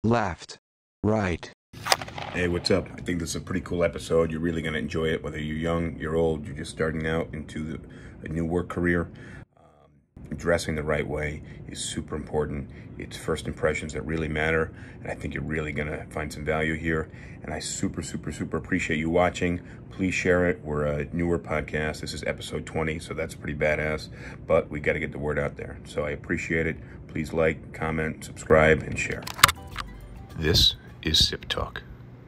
left, right. Hey, what's up? I think this is a pretty cool episode. You're really going to enjoy it, whether you're young, you're old, you're just starting out into a new work career. Dressing the right way is super important. It's first impressions that really matter, and I think you're really going to find some value here. And I super appreciate you watching. Please share it. We're a newer podcast. This is episode 20, so that's pretty badass, but we got to get the word out there. So I appreciate it. Please like, comment, subscribe, and share. This is Sip Talk.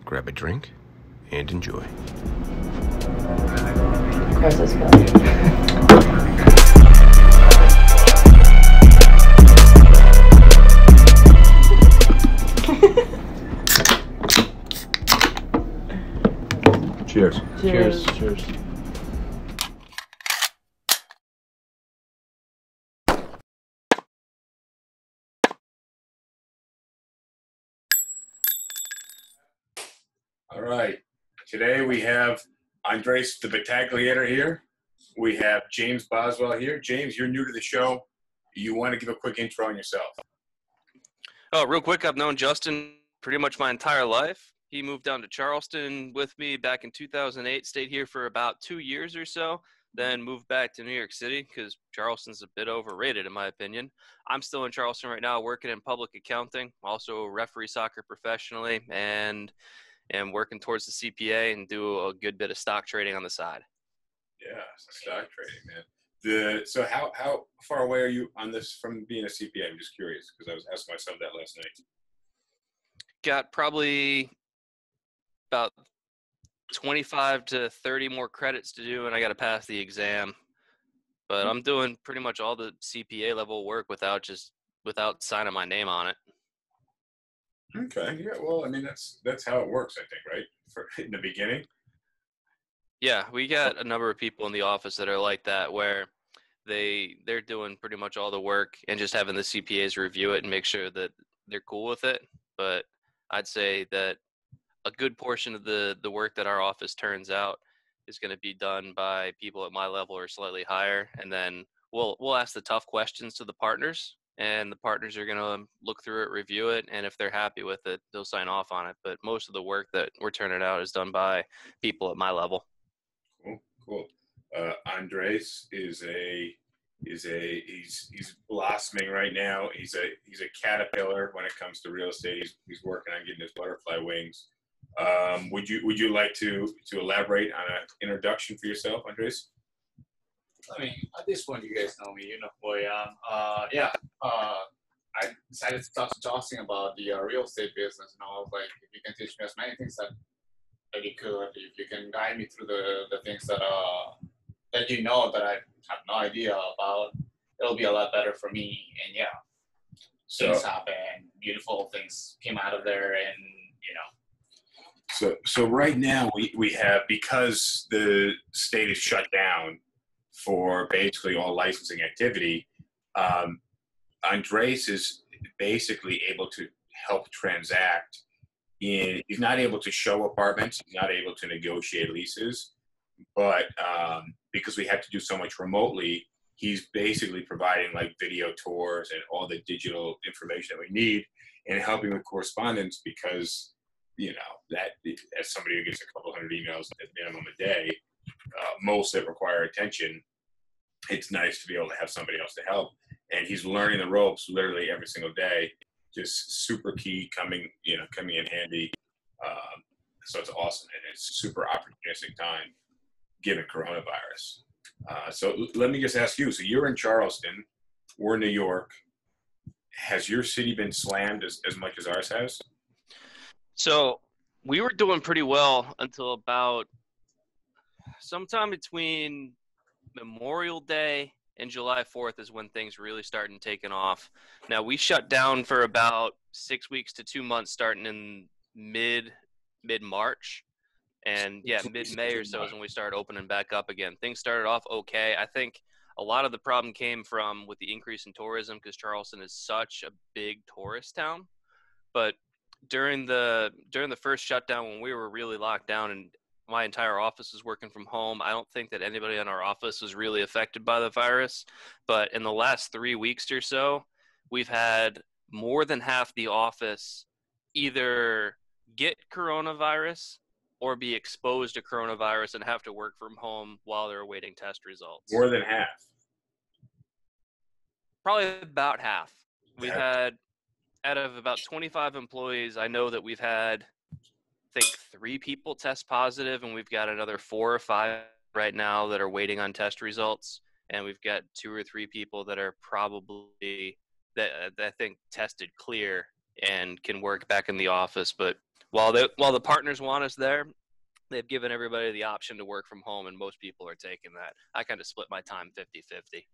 Grab a drink and enjoy. Process go. Cheers. Cheers. All right. Today we have Andres the Battagliator here. We have James Boswell here. James, you're new to the show. You want to give a quick intro on yourself? Oh, real quick, I've known Justin pretty much my entire life. He moved down to Charleston with me back in 2008, stayed here for about 2 years or so, then moved back to New York City because Charleston's a bit overrated in my opinion. I'm still in Charleston right now working in public accounting, also referee soccer professionally, and am working towards the CPA and do a good bit of stock trading on the side. Yeah, stock trading, man. So how far away are you on this from being a CPA? I'm just curious because I was asking myself that last night. Got probably about 25 to 30 more credits to do, and I got to pass the exam. But I'm doing pretty much all the CPA level work without signing my name on it. Okay, yeah. Well, I mean that's how it works, I think, right? For in the beginning. Yeah, we got a number of people in the office that are like that, where they're doing pretty much all the work and just having the CPAs review it and make sure that they're cool with it. But I'd say that a good portion of the work that our office turns out is going to be done by people at my level or slightly higher, and then we'll ask the tough questions to the partners, and the partners are going to look through it, review it, and if they're happy with it, they'll sign off on it. But most of the work that we're turning out is done by people at my level. Cool. Andres he's blossoming right now. He's a caterpillar when it comes to real estate. He's working on getting his butterfly wings. Would you like to elaborate on an introduction for yourself, Andres? I mean, at this point, you guys know me. You know who I am. I decided to talk to Justin about the real estate business, and I was like, if you can teach me as many things that you could, if you can guide me through the things that you know that I have no idea about, it'll be a lot better for me. And yeah, things happen. Beautiful things came out of there, and you know. So right now we have, because the state is shut down for basically all licensing activity, Andres is basically able to help transact. He's not able to show apartments, he's not able to negotiate leases, but because we have to do so much remotely, he's basically providing like video tours and all the digital information that we need, and helping with correspondence, because you know that as somebody who gets a couple hundred emails at minimum a day, most that require attention, it's nice to be able to have somebody else to help. And he's learning the ropes literally every single day. Just super key, coming in handy. So it's awesome, and it's super opportunistic time given coronavirus. So let me just ask you. So you're in Charleston, we're in New York. Has your city been slammed as much as ours has? So we were doing pretty well until about sometime between Memorial Day and July 4th is when things really started taking off. Now, we shut down for about 6 weeks to 2 months starting in mid-March. And, yeah, mid-May or so is when we started opening back up again. Things started off okay. I think a lot of the problem came from with the increase in tourism, because Charleston is such a big tourist town. But during the first shutdown, when we were really locked down and my entire office is working from home, I don't think that anybody in our office was really affected by the virus. But in the last 3 weeks or so, we've had more than half the office either get coronavirus or be exposed to coronavirus and have to work from home while they're awaiting test results. More than half. Probably about half. We've That- had, out of about 25 employees, I know that we've had, I think, 3 people test positive, and we've got another 4 or 5 right now that are waiting on test results. And we've got 2 or 3 people that are probably, that I think, tested clear and can work back in the office. But while the partners want us there, they've given everybody the option to work from home, and most people are taking that. I kind of split my time 50-50.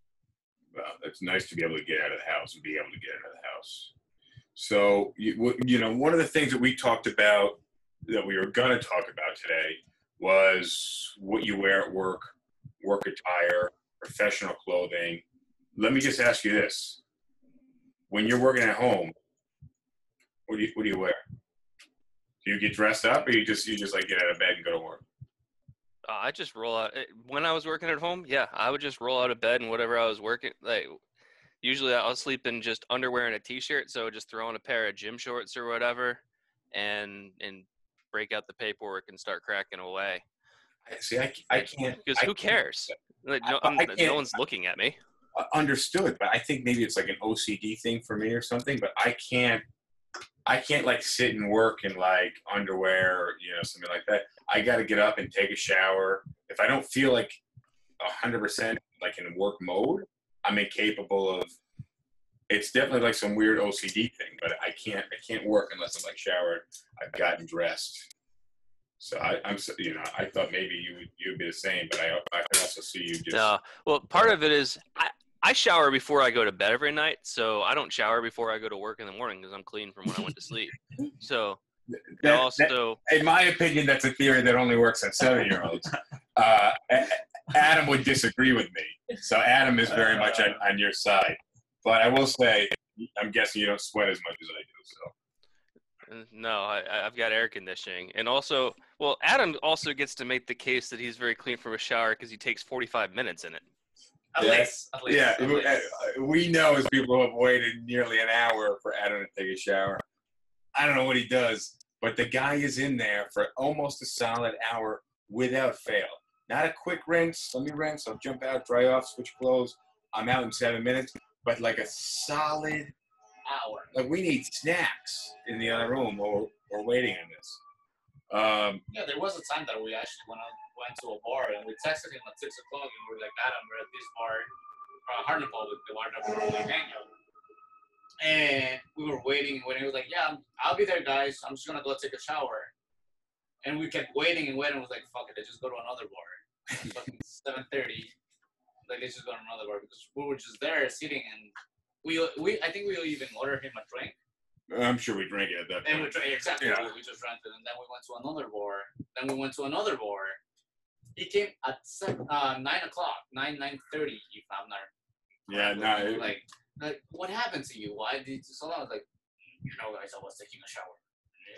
Well, it's nice to be able to get out of the house and be able to get out of the house. So, you know, one of the things that we talked about, that we were going to talk about today, was what you wear at work, work attire, professional clothing. Let me just ask you this. When you're working at home, what do you wear? Do you get dressed up, or you just like get out of bed and go to work? I just roll out. When I was working at home, yeah, I would just roll out of bed and whatever I was working. Like, usually I'll sleep in just underwear and a t-shirt, so just throw on a pair of gym shorts or whatever, and break out the paperwork and start cracking away. See, I can't. Because who cares? Like, no can't- one's looking at me. Understood, but I think maybe it's like an OCD thing for me or something. But I can't like sit and work in like underwear or, you know, something like that. I got to get up and take a shower. If I don't feel like 100% like in work mode, I'm incapable of. It's definitely like some weird OCD thing, but I can't work unless I'm like showered, I've gotten dressed. So I'm you know, I thought maybe you'd be the same, but I can also see you just. No, well, part of it is I shower before I go to bed every night, so I don't shower before I go to work in the morning because I'm clean from when I went to sleep. So, and also, in my opinion, that's a theory that only works on 7-year-olds. Adam would disagree with me, so Adam is very much on your side. But I will say, I'm guessing you don't sweat as much as I do. So no, I've got air conditioning, and also, well, Adam also gets to make the case that he's very clean from a shower because he takes 45 minutes in it. At least. Yeah, we know as people who have waited nearly an hour for Adam to take a shower. I don't know what he does, but the guy is in there for almost a solid hour without fail. Not a quick rinse. Let me rinse. I'll jump out, dry off, switch clothes. I'm out in 7 minutes. But like a solid hour. Like we need snacks in the other room or waiting on this. Yeah, there was a time that we actually went to a bar and we texted him at 6 o'clock and we were like, Adam, we're at this bar, Harlem Public, the bar that we're going to hang out. And we were waiting and waiting. He was like, yeah, I'll be there, guys. I'm just going to go take a shower. And we kept waiting and waiting. I was like, fuck it, let's just go to another bar. Fucking 7:30. Like, let's just go to another bar because we were just there sitting and I think we even ordered him a drink. I'm sure we drank it at that point. And exactly. Yeah. We just drank it, and then we went to another bar. Then we went to another bar. He came at 9 o'clock, 9:30, if I'm not. Yeah, no. Like, what happened to you? Why did you? So I was like, you know, guys, I was taking a shower.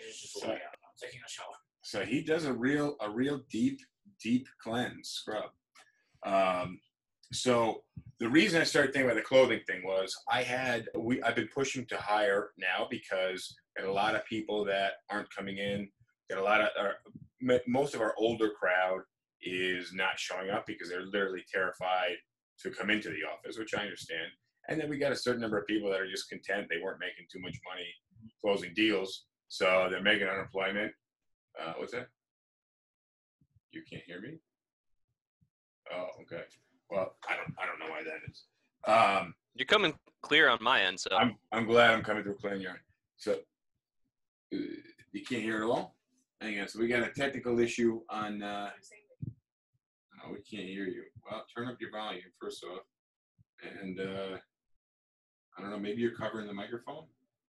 It's just the way I'm taking a shower. So he does a real deep cleanse scrub. So the reason I started thinking about the clothing thing was I've been pushing to hire now because got a lot of people that aren't coming in. Got a lot of most of our older crowd is not showing up because they're literally terrified to come into the office, which I understand. And then we got a certain number of people that are just content. They weren't making too much money closing deals, so they're making unemployment. What's that? You can't hear me? Oh, okay. Well, I don't know why that is. You're coming clear on my end, so I'm glad I'm coming through clear on your end. So you can't hear it at all? Hang on. So we got a technical issue on. Oh, we can't hear you. Well, turn up your volume first off, and I don't know. Maybe you're covering the microphone.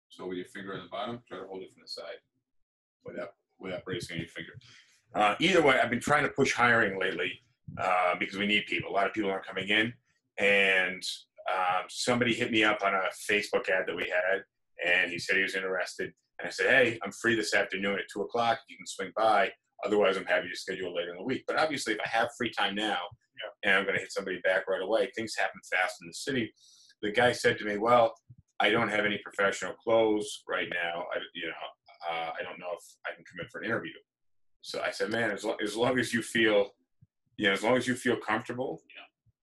So with your finger on the bottom, try to hold it from the side without bracing your finger. Either way, I've been trying to push hiring lately. Because we need people. A lot of people aren't coming in. And somebody hit me up on a Facebook ad that we had, and he said he was interested. And I said, hey, I'm free this afternoon at 2 o'clock. You can swing by. Otherwise, I'm happy to schedule later in the week. But obviously, if I have free time now, and I'm going to hit somebody back right away, things happen fast in the city. The guy said to me, well, I don't have any professional clothes right now. I don't know if I can come in for an interview. So I said, man, as long as you feel, as long as you feel comfortable,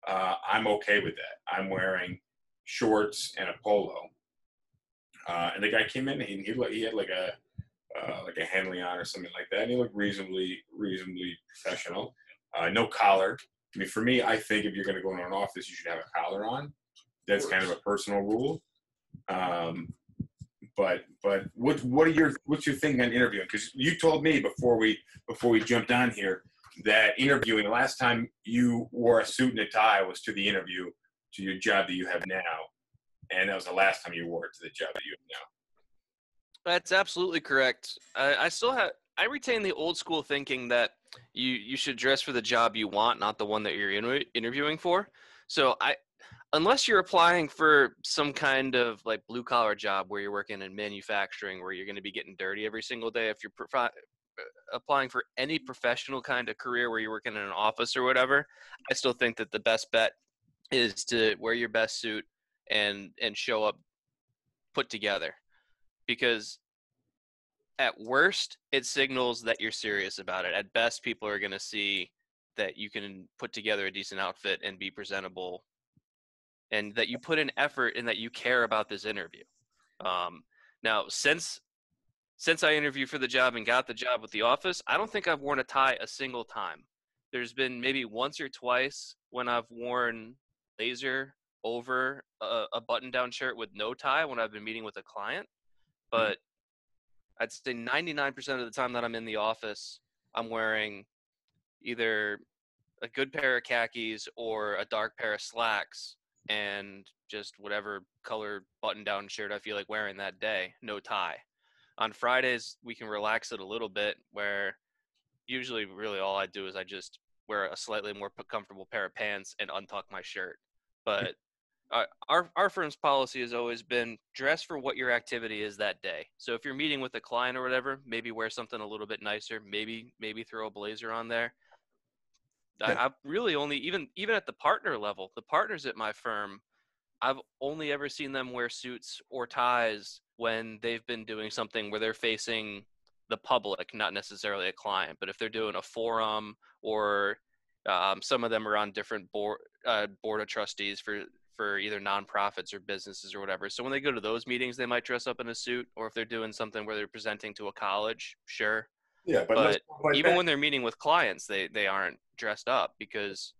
I'm okay with that. I'm wearing shorts and a polo. And the guy came in and he had like a Henley on or something like that. And he looked reasonably professional. No collar. I mean, for me, I think if you're going to go into an office, you should have a collar on. That's kind of a personal rule. But what's your thing on interviewing? Because you told me before we jumped on here that interviewing, the last time you wore a suit and a tie was to the interview to your job that you have now, and that was the last time you wore it to the job that you have now. That's absolutely correct. I retain the old school thinking that you should dress for the job you want, not the one that you're interviewing for. So unless you're applying for some kind of like blue collar job where you're working in manufacturing, where you're going to be getting dirty every single day, if you're applying for any professional kind of career where you're working in an office or whatever, I still think that the best bet is to wear your best suit and show up put together, because at worst it signals that you're serious about it. At best, people are going to see that you can put together a decent outfit and be presentable, and that you put in effort and that you care about this interview. Now, since I interviewed for the job and got the job with the office, I don't think I've worn a tie a single time. There's been maybe once or twice when I've worn blazer over a button-down shirt with no tie when I've been meeting with a client. But I'd say 99% of the time that I'm in the office, I'm wearing either a good pair of khakis or a dark pair of slacks and just whatever color button-down shirt I feel like wearing that day, no tie. On Fridays, we can relax it a little bit, where usually really all I do is I just wear a slightly more comfortable pair of pants and untuck my shirt. But our firm's policy has always been dress for what your activity is that day. So if you're meeting with a client or whatever, maybe wear something a little bit nicer, maybe throw a blazer on there. I've really only, even at the partner level, the partners at my firm, I've only ever seen them wear suits or ties when they've been doing something where they're facing the public, not necessarily a client. But if they're doing a forum, or some of them are on different board of trustees for either nonprofits or businesses or whatever. So when they go to those meetings, they might dress up in a suit. Or if they're doing something where they're presenting to a college, sure. Yeah, but even when they're meeting with clients, they aren't dressed up, because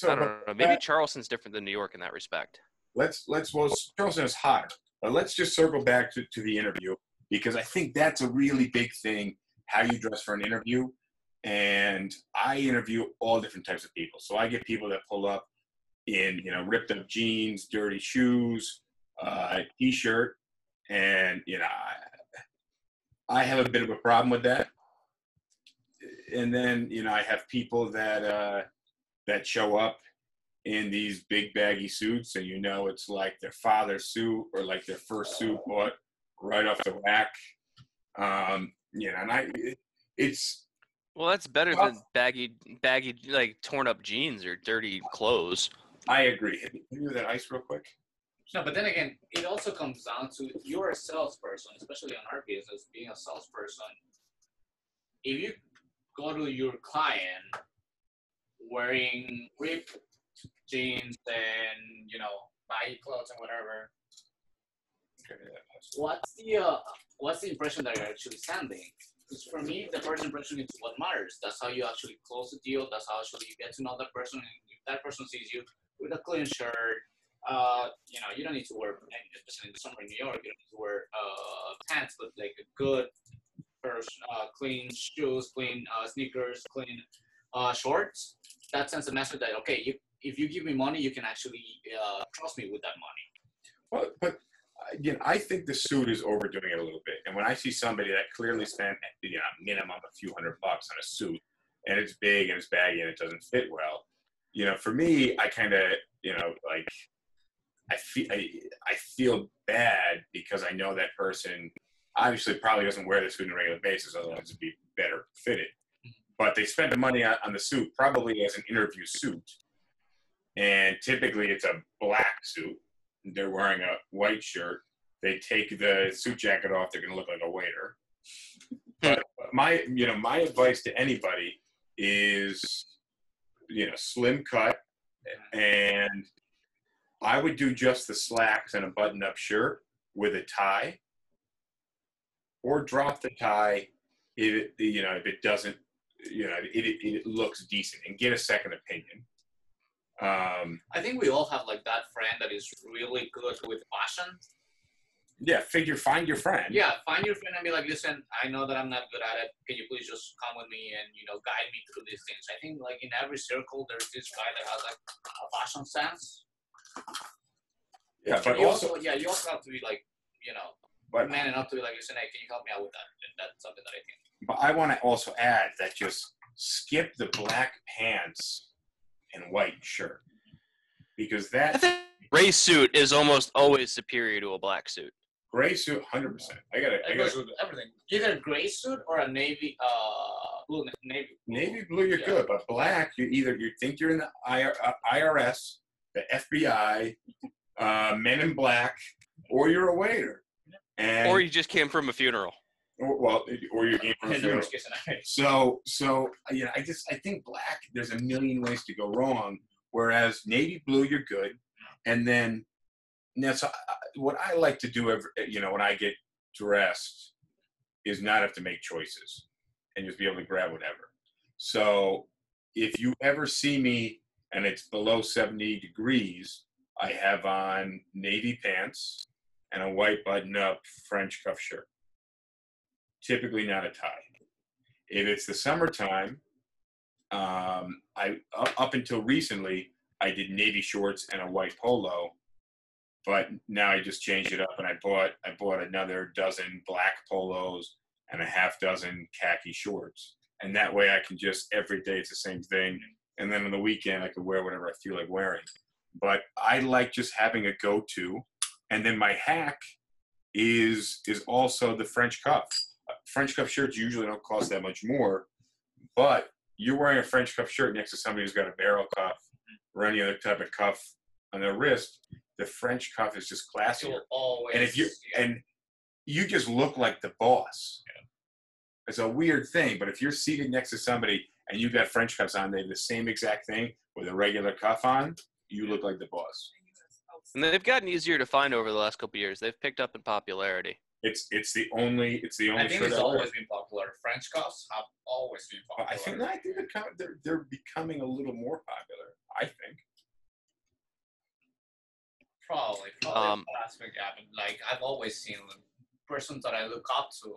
I don't know. Maybe Charleston's different than New York in that respect. Well, Charleston is hotter, but let's just circle back to the interview, because I think that's a really big thing, how you dress for an interview. And I interview all different types of people. So I get people that pull up in, ripped up jeans, dirty shoes, t-shirt. And, I have a bit of a problem with that. And then, I have people that show up in these big baggy suits, and it's like their father's suit or like their first suit bought right off the rack. And well, that's better than baggy like torn up jeans or dirty clothes. I agree. Can you do that ice real quick? No, but then again, it also comes down to, you're a salesperson, especially on our business, being a salesperson. If you go to your client wearing ripped jeans and baggy clothes and whatever, what's the impression that you're actually sending? Because for me, the first impression is what matters. That's how you actually close the deal. That's how actually you get to know that person. And if that person sees you with a clean shirt, you don't need to wear, especially in the summer in New York, you don't need to wear pants, but like a good pair of clean shoes, clean sneakers, clean shorts. That sends a message that, okay, if you give me money, you can actually trust me with that money. Well, but again, I think the suit is overdoing it a little bit. And when I see somebody that clearly spent, minimum a few $100 on a suit, and it's big and it's baggy and it doesn't fit well, for me, I kind of, I feel bad, because I know that person obviously probably doesn't wear the suit on a regular basis, otherwise it'd be better fitted. But they spent the money on the suit, probably as an interview suit. And typically it's a black suit. They're wearing a white shirt. They take the suit jacket off, they're going to look like a waiter. But my advice to anybody is, slim cut, and I would do just the slacks and a button-up shirt with a tie, or drop the tie if it doesn't, it looks decent, and get a second opinion. I think we all have like that friend that is really good with fashion. Yeah, find your friend. Yeah, find your friend and be like, listen, I know that I'm not good at it. Can you please just come with me and guide me through these things? I think like in every circle there's this guy that has like a fashion sense. Yeah, but you also have to be like, but, man enough to be like, listen, hey, can you help me out with that? And that's something that I think. but I want to also add that just skip the black pants and white shirt, because I that think gray suit is almost always superior to a black suit. gray suit, 100%. It goes with everything. Either gray suit or a navy blue. Navy blue, you're Yeah. good, but black, you think you're in the IRS, the FBI, Men in Black, or you're a waiter, and Or you just came from a funeral. or you came from a In funeral. which case, So I think black, there's a million ways to go wrong. Whereas navy blue, you're good, and then so what I like to do when I get dressed is not have to make choices and just be able to grab whatever. So if you ever see me and it's below 70 degrees, I have on navy pants and a white button-up French cuff shirt. Typically not a tie. If it's the summertime, up until recently, I did navy shorts and a white polo, but now I just changed it up and I bought another dozen black polos and a half dozen khaki shorts. And that way I can just, every day it's the same thing. And then on the weekend I can wear whatever I feel like wearing. But I like just having a go-to. And then my hack is also the French cuff. French cuff shirts usually don't cost that much more, but you're wearing a French cuff shirt next to somebody who's got a barrel cuff or any other type of cuff on their wrist, the French cuff is just classier. always. And you just look like the boss. Yeah. It's a weird thing, but if you're seated next to somebody and you got French cuffs on, they have the same exact thing with a regular cuff on, you look like the boss. And they've gotten easier to find over the last couple of years. They've picked up in popularity. It's the only I think shirt it's I wear. always been popular. French cuffs have always been popular. I think they're becoming a little more popular. I think. Probably aspect happened. Like I've always seen persons that I look up to,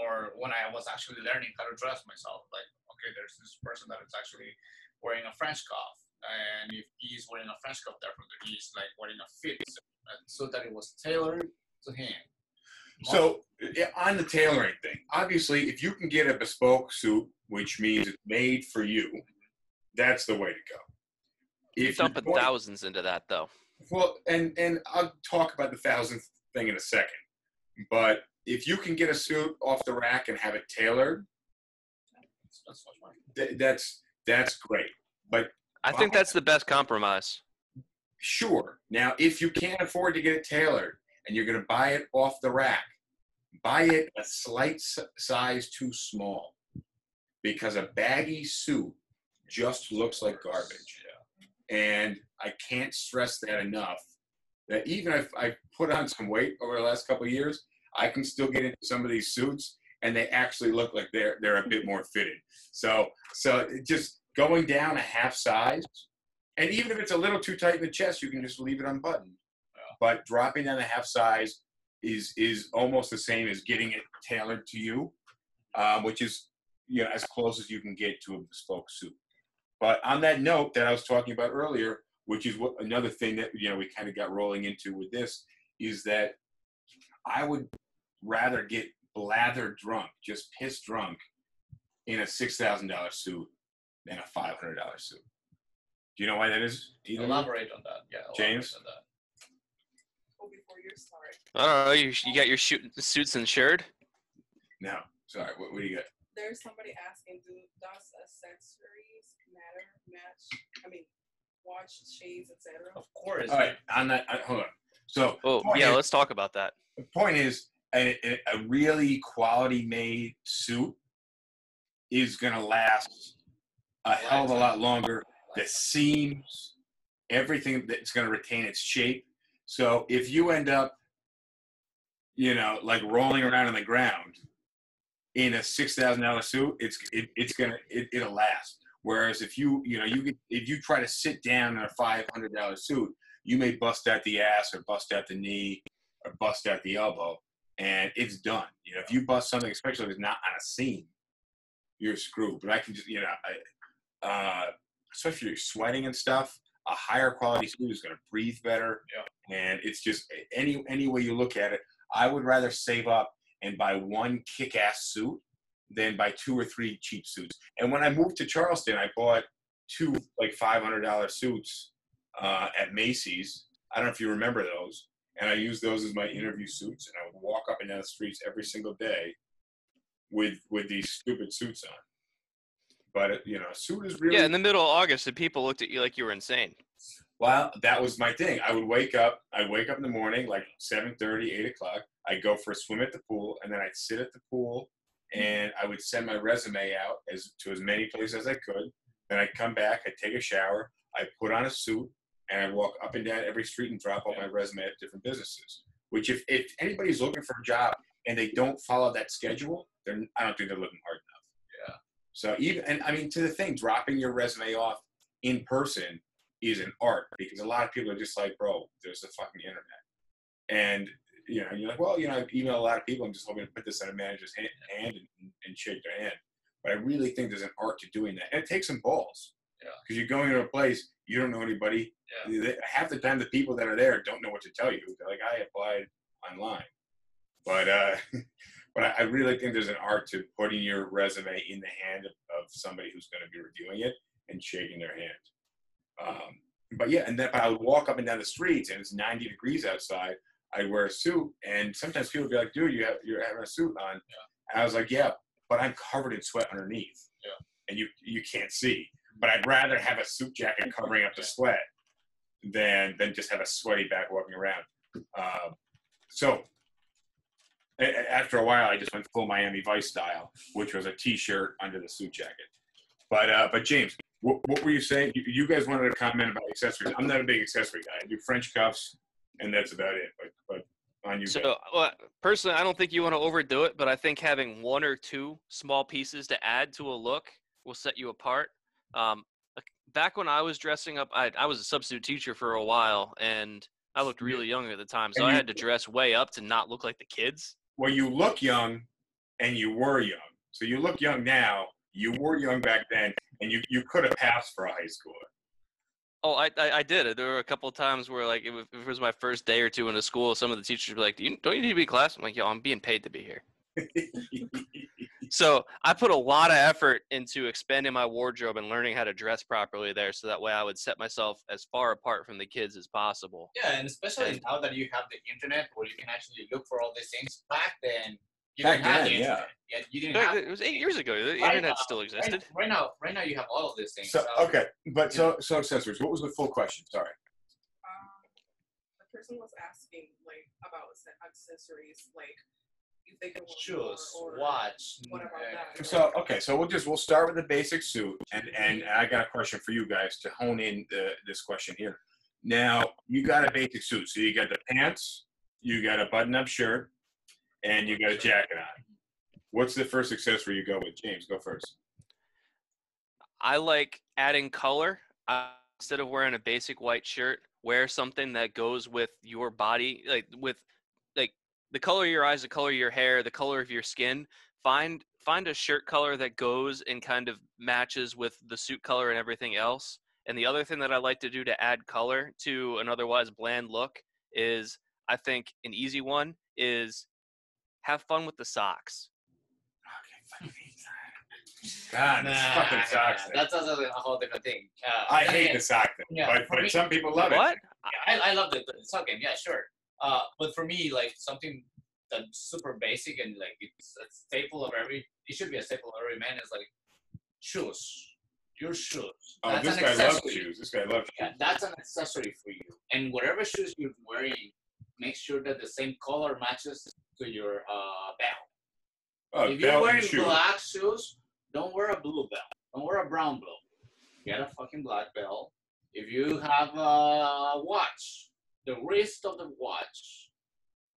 or when I was actually learning how to dress myself. Like, okay, there's this person that is actually wearing a French cuff, and if he's wearing a French cuff, therefore he's like wearing a fit, so that it was tailored to him. So on the tailoring thing, obviously, if you can get a bespoke suit, which means it's made for you, that's the way to go. You're dumping thousands into that, though. Well, and I'll talk about the thousandth thing in a second. But if you can get a suit off the rack and have it tailored, that's great. But I think that's the best compromise. Sure. Now, if you can't afford to get it tailored and you're going to buy it off the rack, buy it a slight size too small, because a baggy suit just looks like garbage. And I can't stress that enough, that even if I put on some weight over the last couple of years, I can still get into some of these suits and they actually look like they're a bit more fitted. So just going down a half size, and even if it's a little too tight in the chest, you can just leave it unbuttoned. But dropping down a half size is almost the same as getting it tailored to you, which is as close as you can get to a bespoke suit. But on that note that I was talking about earlier, which is another thing that we kind of got rolling into with this, is that I would rather get blathered drunk, just pissed drunk, in a $6,000 suit than a $500 suit. Do you know why that is? Elaborate on that. Yeah. James? On that. Oh, before you're sorry. I don't know. You got your suits insured? No. Sorry. What do you got? There's somebody asking, does accessories match? Watch, shades, etc. Of course. All right. On that, hold on. So. Oh, yeah. Let's talk about that. The point is, a really quality made suit is going to last a hell of a lot longer. The seams, everything that's going to retain its shape. So if you end up, like rolling around on the ground in a $6,000 suit, it'll last. Whereas if if you try to sit down in a $500 suit, you may bust out the ass or bust out the knee or bust out the elbow, and it's done. If you bust something, especially if it's not on a seam, you're screwed. But I can just, especially if you're sweating and stuff, a higher quality suit is going to breathe better. Yeah. And it's just any way you look at it, I would rather save up and buy one kick-ass suit than buy 2 or 3 cheap suits. And when I moved to Charleston, I bought 2 like $500 suits at Macy's. I don't know if you remember those. And I used those as my interview suits, and I would walk up and down the streets every single day with these stupid suits on. But a suit is really in the middle of August, and people looked at you like you were insane. Well, that was my thing. I'd wake up in the morning, like 7:30, 8 o'clock. I'd go for a swim at the pool, and then I'd sit at the pool, and I would send my resume out to as many places as I could. Then I'd come back, I'd take a shower, I'd put on a suit, and I'd walk up and down every street and drop off my resume at different businesses. Which, if anybody's looking for a job and they don't follow that schedule, I don't think they're looking hard enough. Yeah. So to the thing, dropping your resume off in person is an art, because a lot of people are just like, bro, there's the fucking internet. And, you're like, well, I've emailed a lot of people. I'm just hoping to put this on a manager's hand and shake their hand. But I really think there's an art to doing that. And it takes some balls. Yeah. Because you're going to a place, you don't know anybody. Yeah. Half the time, the people that are there don't know what to tell you. They're like, I applied online. But I really think there's an art to putting your resume in the hand of somebody who's going to be reviewing it and shaking their hand. But I would walk up and down the streets, and it's 90 degrees outside. I'd wear a suit, and sometimes people would be like, dude, you're having a suit on. Yeah. And I was like, yeah, but I'm covered in sweat underneath. Yeah. And you can't see. But I'd rather have a suit jacket covering up the sweat than just have a sweaty back walking around. So after a while, I just went full Miami Vice style, which was a T-shirt under the suit jacket. But James, what were you saying? You guys wanted to comment about accessories. I'm not a big accessory guy. I do French cuffs, and that's about it. But on you. So personally, I don't think you want to overdo it, but I think having 1 or 2 small pieces to add to a look will set you apart. Back when I was dressing up, I was a substitute teacher for a while, and I looked really young at the time, so I had to dress way up to not look like the kids. Well, you look young, and you were young. So you look young now. You were young back then, and you could have passed for a high schooler. Oh, I did. There were a couple of times where, like, if it was my first day or two in a school, some of the teachers would be like, don't you need to be in class? I'm like, yo, I'm being paid to be here. So I put a lot of effort into expanding my wardrobe and learning how to dress properly there, so that way I would set myself as far apart from the kids as possible. Yeah, and especially now that you have the internet where you can actually look for all these things. Back then, you didn't have the internet. Yeah, you didn't have it was 8 years ago. The internet still existed. Right now you have all of these things. So okay, but so accessories. What was the full question? Sorry. The person was asking about accessories, if they can shoes, or watch. What about that? So okay, so we'll start with the basic suit, and I got a question for you guys to hone in this question here. Now you got a basic suit, so you got the pants, you got a button-up shirt, and you got a jacket on. What's the first accessory you go with? James, go first. I like adding color. Instead of wearing a basic white shirt, wear something that goes with your body, with the color of your eyes, the color of your hair, the color of your skin. Find a shirt color that goes and kind of matches with the suit color and everything else. And the other thing that I like to do to add color to an otherwise bland look is, I think an easy one is have fun with the socks. God, it's fucking socks. That's a whole different thing. I hate the sock thing, but some people love What? it. Yeah, I love the sock game. Yeah, sure. But for me, something that's super basic and it's a staple of it should be a staple of every man is shoes. Your shoes. Oh, That's this guy loves shoes. This guy loves shoes. Yeah, that's an accessory for you. And whatever shoes you're wearing make sure that the same color matches to your belt. Oh, If you're belt and wearing shoe. black shoes, don't wear a blue belt. Don't wear a brown belt. Get a fucking black belt. If you have a watch, the wrist of the watch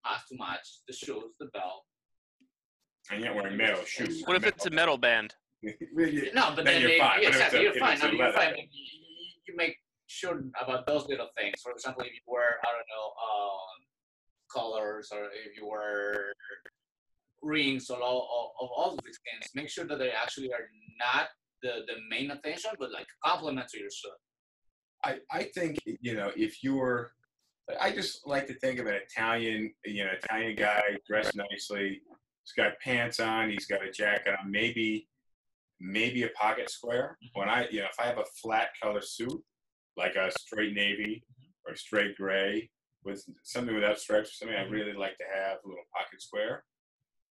has to match the shoes, the belt. And yet wearing metal shoes. What if it's a metal band? No, but Then then you're fine. But if exactly, it's you're fine. if it's a No, you're leather fine. belt. You make sure about those little things. For example, if you wear, I don't know, colors, or if you wear rings or all of these things, make sure that they actually are not the main attention, but like complement to your suit. I think, if you're, I just like to think of an Italian guy dressed nicely. He's got pants on. He's got a jacket on. Maybe a pocket square. When if I have a flat color suit, like a straight navy or straight gray with something without stripes or something, I really like to have a little pocket square.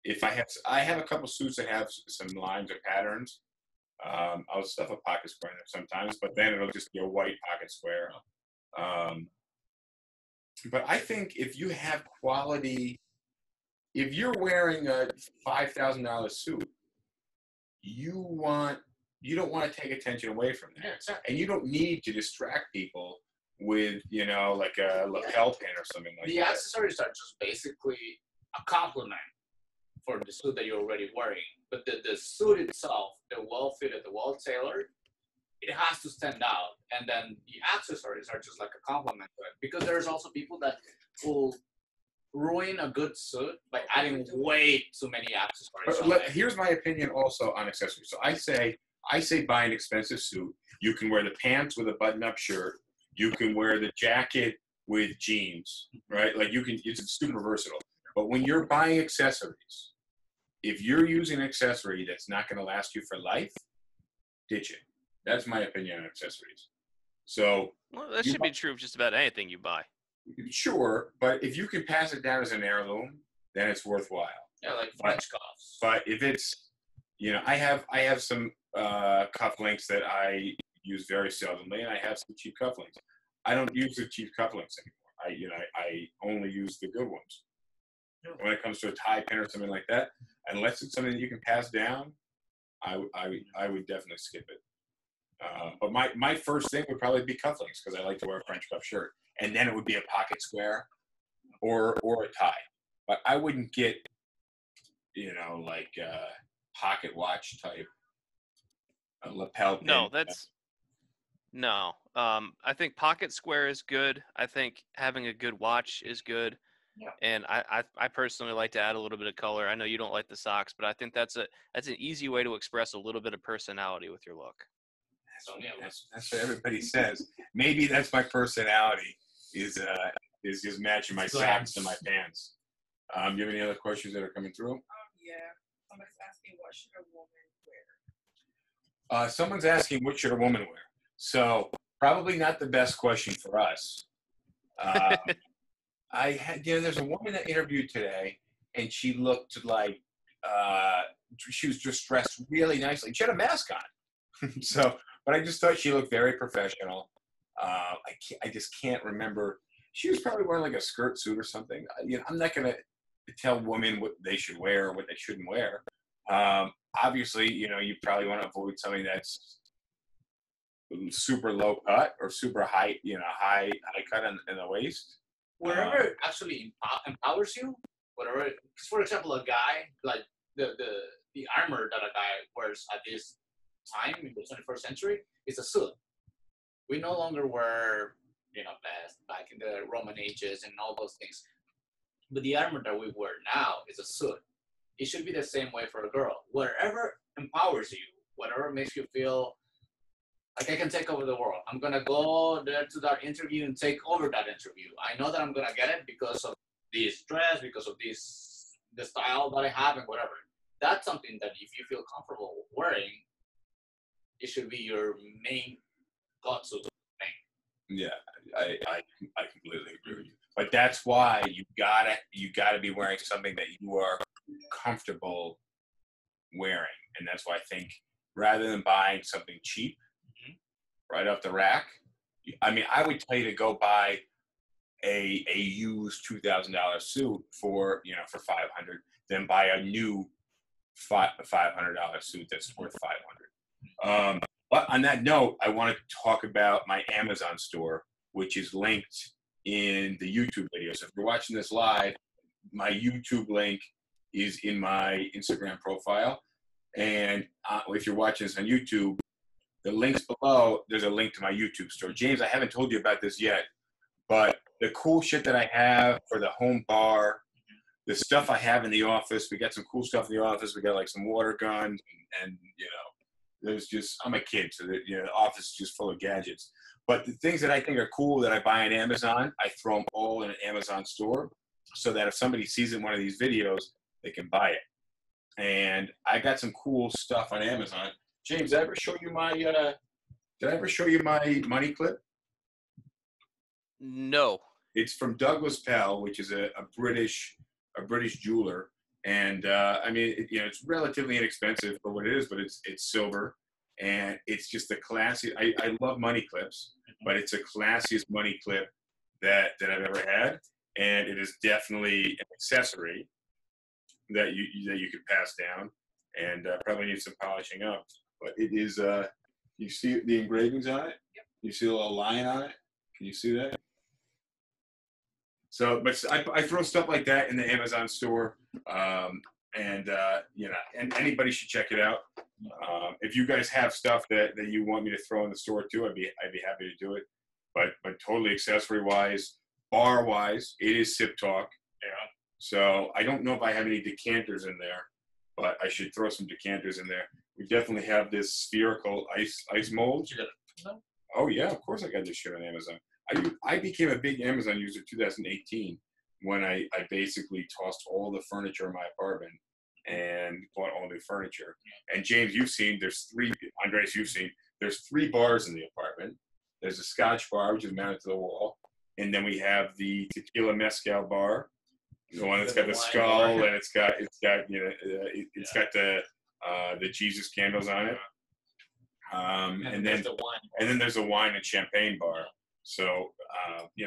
If I have a couple suits that have some lines or patterns. I'll stuff a pocket square in there sometimes, but then it'll just be a white pocket square. But I think if you have quality, if you're wearing a $5,000 suit, you don't want to take attention away from that. Yeah, exactly. And you don't need to distract people with, like a lapel pin or something like The that. accessories are just basically a complement for the suit that you're already wearing. But the suit itself, the well fitted, the well tailored, it has to stand out. And then the accessories are just like a complement to it. Because there's also people that will ruin a good suit by adding way too many accessories. But here's my opinion also on accessories. So I say buy an expensive suit. You can wear the pants with a button-up shirt. You can wear the jacket with jeans, right? Like it's super versatile. But when you're buying accessories, if you're using an accessory that's not going to last you for life, ditch it. That's my opinion on accessories. So Well, that should be true of just about anything you buy. sure, but if you can pass it down as an heirloom, then it's worthwhile. Yeah, like French cuffs. But if it's, I have some cufflinks that I use very seldomly, and I have some cheap cufflinks. I don't use the cheap cufflinks anymore. I only use the good ones. When it comes to a tie pin or something like that, unless it's something that you can pass down, I would definitely skip it. But my first thing would probably be cufflinks because I like to wear a French cuff shirt, and then it would be a pocket square or a tie. But I wouldn't get like pocket watch type lapel pin. No. I think pocket square is good. I think having a good watch is good. Yeah. And I personally like to add a little bit of color. I know you don't like the socks, but I think that's an easy way to express a little bit of personality with your look. That's what everybody says. Maybe that's my personality is just matching my socks to my pants. Do you have any other questions that are coming through? Yeah. Somebody's asking, what should a woman wear? Someone's asking, what should a woman wear? So probably not the best question for us. There's a woman that interviewed today, and she looked like she was just dressed really nicely. She had a mask on, but I just thought she looked very professional. I just can't remember. She was probably wearing like a skirt suit or something. I'm not gonna tell women what they should wear or what they shouldn't wear. Obviously, you probably want to avoid something that's super low cut or super high, high cut in the waist. Whatever actually empowers you, whatever. For example, a guy like the armor that a guy wears at this time in the 21st century is a suit. We no longer wear, vests back in the Roman ages and all those things. But the armor that we wear now is a suit. It should be the same way for a girl. Whatever empowers you, whatever makes you feel like I can take over the world. I'm going to go there to that interview and take over that interview. I know that I'm going to get it because of this dress, because of the style that I have and whatever. That's something that if you feel comfortable wearing, it should be your main go-to thing. Yeah, I completely agree with you. But that's why you gotta be wearing something that you are comfortable wearing. And that's why I think rather than buying something cheap right off the rack, I would tell you to go buy a used $2,000 suit for for 500 than buy a new $500 suit that's worth 500. But on that note, I want to talk about my Amazon store, which is linked in the YouTube video. So if you're watching this live, my YouTube link is in my Instagram profile. And if you're watching this on YouTube, the links below, there's a link to my YouTube store. James, I haven't told you about this yet, but the cool shit that I have for the home bar, the stuff I have in the office, we got some cool stuff in the office. We got like some water guns and there's just, I'm a kid, so the office is just full of gadgets. But the things that I think are cool that I buy on Amazon, I throw them all in an Amazon store so that if somebody sees in one of these videos, they can buy it. And I got some cool stuff on Amazon. James, did I ever show you my money clip? No. It's from Douglas Pell, which is a British jeweler. And it's relatively inexpensive for what it is, but it's silver, and it's just the classy. I love money clips, but it's the classiest money clip that I've ever had, and it is definitely an accessory that you could pass down, and probably needs some polishing up. But it is. You see the engravings on it. Yep. You see a little lion on it. Can you see that? So, but I throw stuff like that in the Amazon store, and anybody should check it out. If you guys have stuff that you want me to throw in the store too, I'd be happy to do it. But totally accessory wise, bar wise, it is Sip Talk. Yeah. So I don't know if I have any decanters in there, but I should throw some decanters in there. We definitely have this spherical ice mold. You got it? No. Oh yeah, of course I got this shit on Amazon. I became a big Amazon user in 2018 when I basically tossed all the furniture in my apartment and bought all new furniture. And James, you've seen Andres, you've seen there's 3 bars in the apartment. There's a Scotch bar, which is mounted to the wall. And then we have the tequila mezcal bar, the one that's got the skull bar. And it's got the Jesus candles on it. And then there's a wine and champagne bar. So,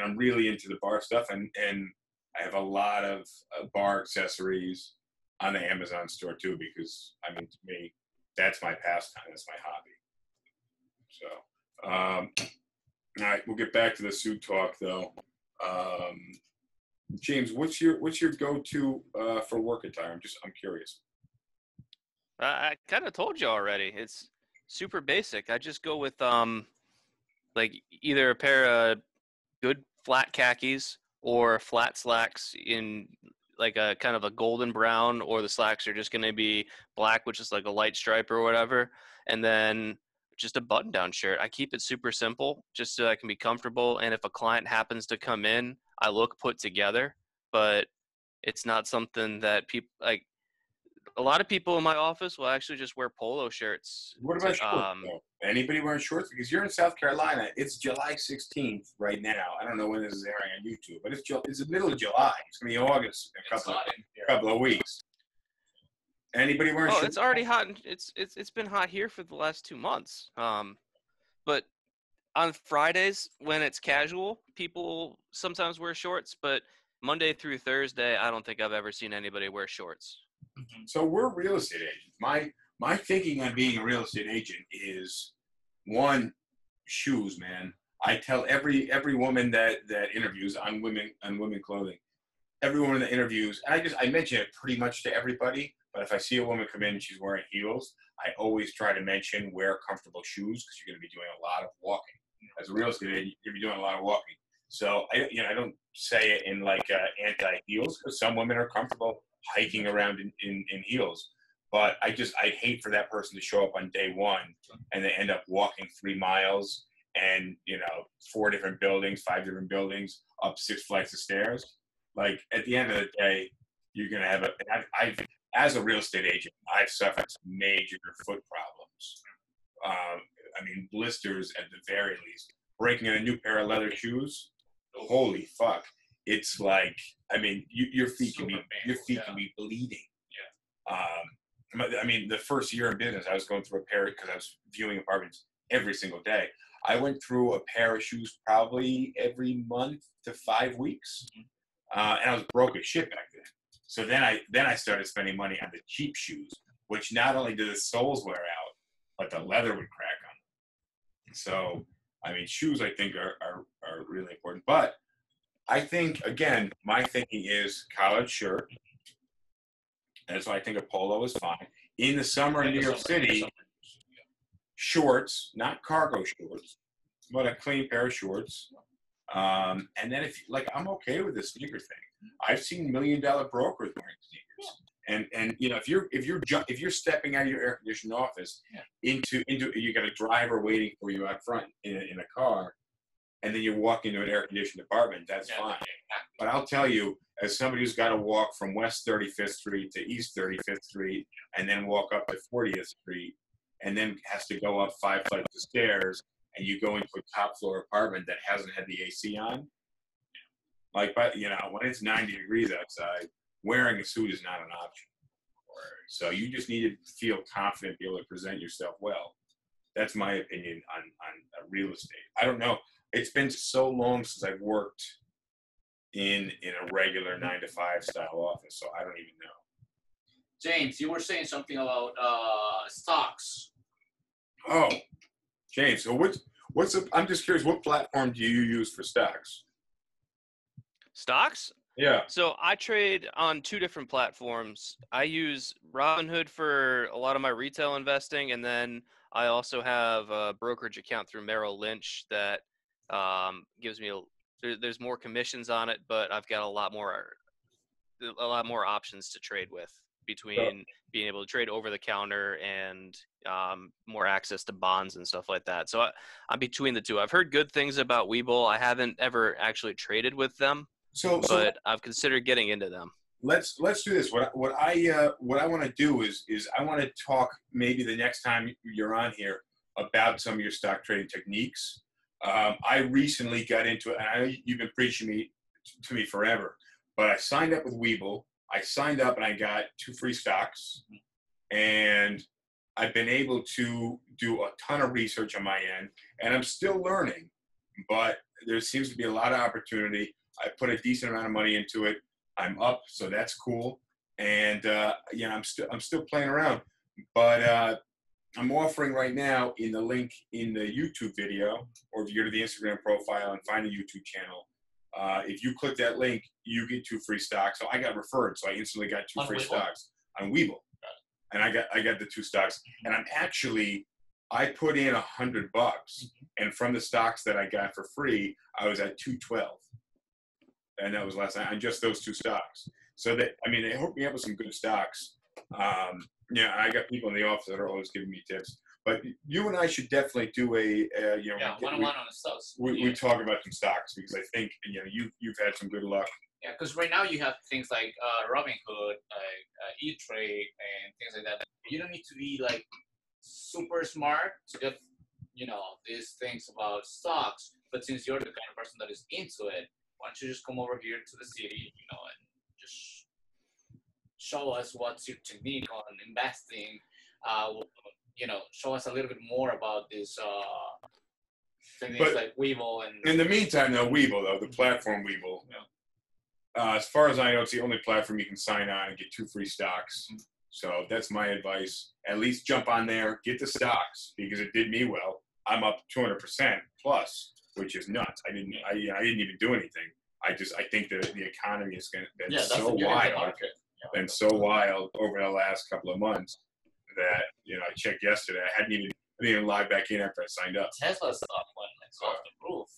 I'm really into the bar stuff, and I have a lot of bar accessories on the Amazon store too, because, to me, that's my pastime. That's my hobby. So, all right, we'll get back to the suit talk though. James, what's your go-to for work attire? I'm curious. I kind of told you already. It's super basic. I just go with like either a pair of good flat khakis or flat slacks in like a kind of a golden brown, or the slacks are just going to be black, which is like a light stripe or whatever. And then just a button down shirt. I keep it super simple just so I can be comfortable. And if a client happens to come in, I look put together, but it's not something that people like. A lot of people in my office will actually just wear polo shirts. What about shorts? Anybody wearing shorts? Because you're in South Carolina. It's July 16th right now. I don't know when this is airing on YouTube, but it's the middle of July. It's going to be August in a couple of weeks. Anybody wearing shorts? It's already hot. It's been hot here for the last 2 months. But on Fridays when it's casual, people sometimes wear shorts. But Monday through Thursday, I don't think I've ever seen anybody wear shorts. So we're real estate agents. My thinking on being a real estate agent is, one, shoes, man. I tell every woman that interviews on women clothing, every woman that interviews, I mention it pretty much to everybody. But if I see a woman come in and she's wearing heels, I always try to mention wear comfortable shoes, because you're going to be doing a lot of walking. As a real estate agent, you're going to be doing a lot of walking. So I don't say it in like anti-heels, because some women are comfortable hiking around in heels, but I hate for that person to show up on day one and they end up walking 3 miles and 4 different buildings, 5 different buildings, up 6 flights of stairs. Like, at the end of the day, you're gonna have I've as a real estate agent, I've suffered some major foot problems. Blisters at the very least. Breaking in a new pair of leather shoes, holy fuck. It's like, your feet can be bleeding. Yeah. The first year in business, I was going through a pair because I was viewing apartments every single day. I went through a pair of shoes probably every month to 5 weeks, and I was broke as shit back then. So then I started spending money on the cheap shoes, which not only did the soles wear out, but the leather would crack on them. So I mean, shoes I think are really important. But I think, again, my thinking is collared shirt. That's why I think a polo is fine. In the summer in New York City, shorts, not cargo shorts, but a clean pair of shorts. And then I'm okay with the sneaker thing. I've seen $1 million brokers wearing sneakers. And you know, if you're stepping out of your air conditioned office into you got a driver waiting for you out front in a car, and then you walk into an air conditioned apartment, that's fine. But I'll tell you, as somebody who's got to walk from West 35th Street to East 35th Street, and then walk up to 40th Street, and then has to go up 5 flights of stairs, and you go into a top floor apartment that hasn't had the AC on, but you know, when it's 90 degrees outside, wearing a suit is not an option. So you just need to feel confident, be able to present yourself well. That's my opinion on real estate. I don't know. It's been so long since I've worked in a regular 9-to-5 style office, so I don't even know. James, you were saying something about stocks. Oh, James. So I'm just curious. What platform do you use for stocks? Stocks? Yeah. So I trade on 2 different platforms. I use Robinhood for a lot of my retail investing, and then I also have a brokerage account through Merrill Lynch that gives me there's more commissions on it, but I've got a lot more options to trade with between being able to trade over the counter and more access to bonds and stuff like that. So I'm between the two. I've heard good things about Webull. I haven't ever actually traded with them. But I've considered getting into them. Let's do this. What I want to do is I want to talk maybe the next time you're on here about some of your stock trading techniques. I recently got into it, and I know you've been preaching to me forever, but I signed up with Webull. I signed up and I got 2 free stocks, and I've been able to do a ton of research on my end, and I'm still learning, but there seems to be a lot of opportunity. I put a decent amount of money into it. I'm up, so that's cool. And you know, I'm still playing around. But I'm offering right now in the link in the YouTube video, or if you go to the Instagram profile and find the YouTube channel, if you click that link, you get 2 free stocks. So I got referred, so I instantly got 2 free stocks on Webull. And I got the 2 stocks. And I put in $100, and from the stocks that I got for free, I was at 212. And that was last night on just those 2 stocks. So they hooked me up with some good stocks. Yeah, I got people in the office that are always giving me tips. But you and I should definitely do one-on-one on the stocks. We talk about some stocks, because I think you've had some good luck. Yeah, because right now you have things like Robinhood, E-Trade, and things like that. You don't need to be like super smart to get these things about stocks. But since you're the kind of person that is into it, why don't you just come over here to the city, and just show us what's your technique on investing. Show us a little bit more about this things like Webull. And in the meantime, the platform Webull, as far as I know, it's the only platform you can sign on and get 2 free stocks. So that's my advice. At least jump on there, get the stocks, because it did me well. I'm up 200% plus, which is nuts. I didn't even do anything. I think that the economy has been so wild over the last couple of months that I checked yesterday. I didn't even log back in after I signed up. Tesla stock went off the roof.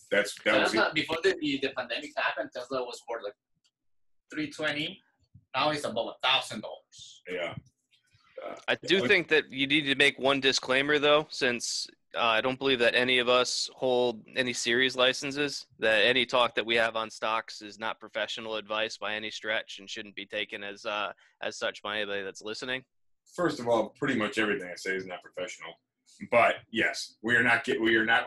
Tesla, before the pandemic happened, Tesla was worth like $320. Now it's above $1,000. Yeah. I do think that you need to make one disclaimer, though, since I don't believe that any of us hold any series licenses, that any talk that we have on stocks is not professional advice by any stretch and shouldn't be taken as such by anybody that's listening. First of all, pretty much everything I say is not professional. But yes, we are not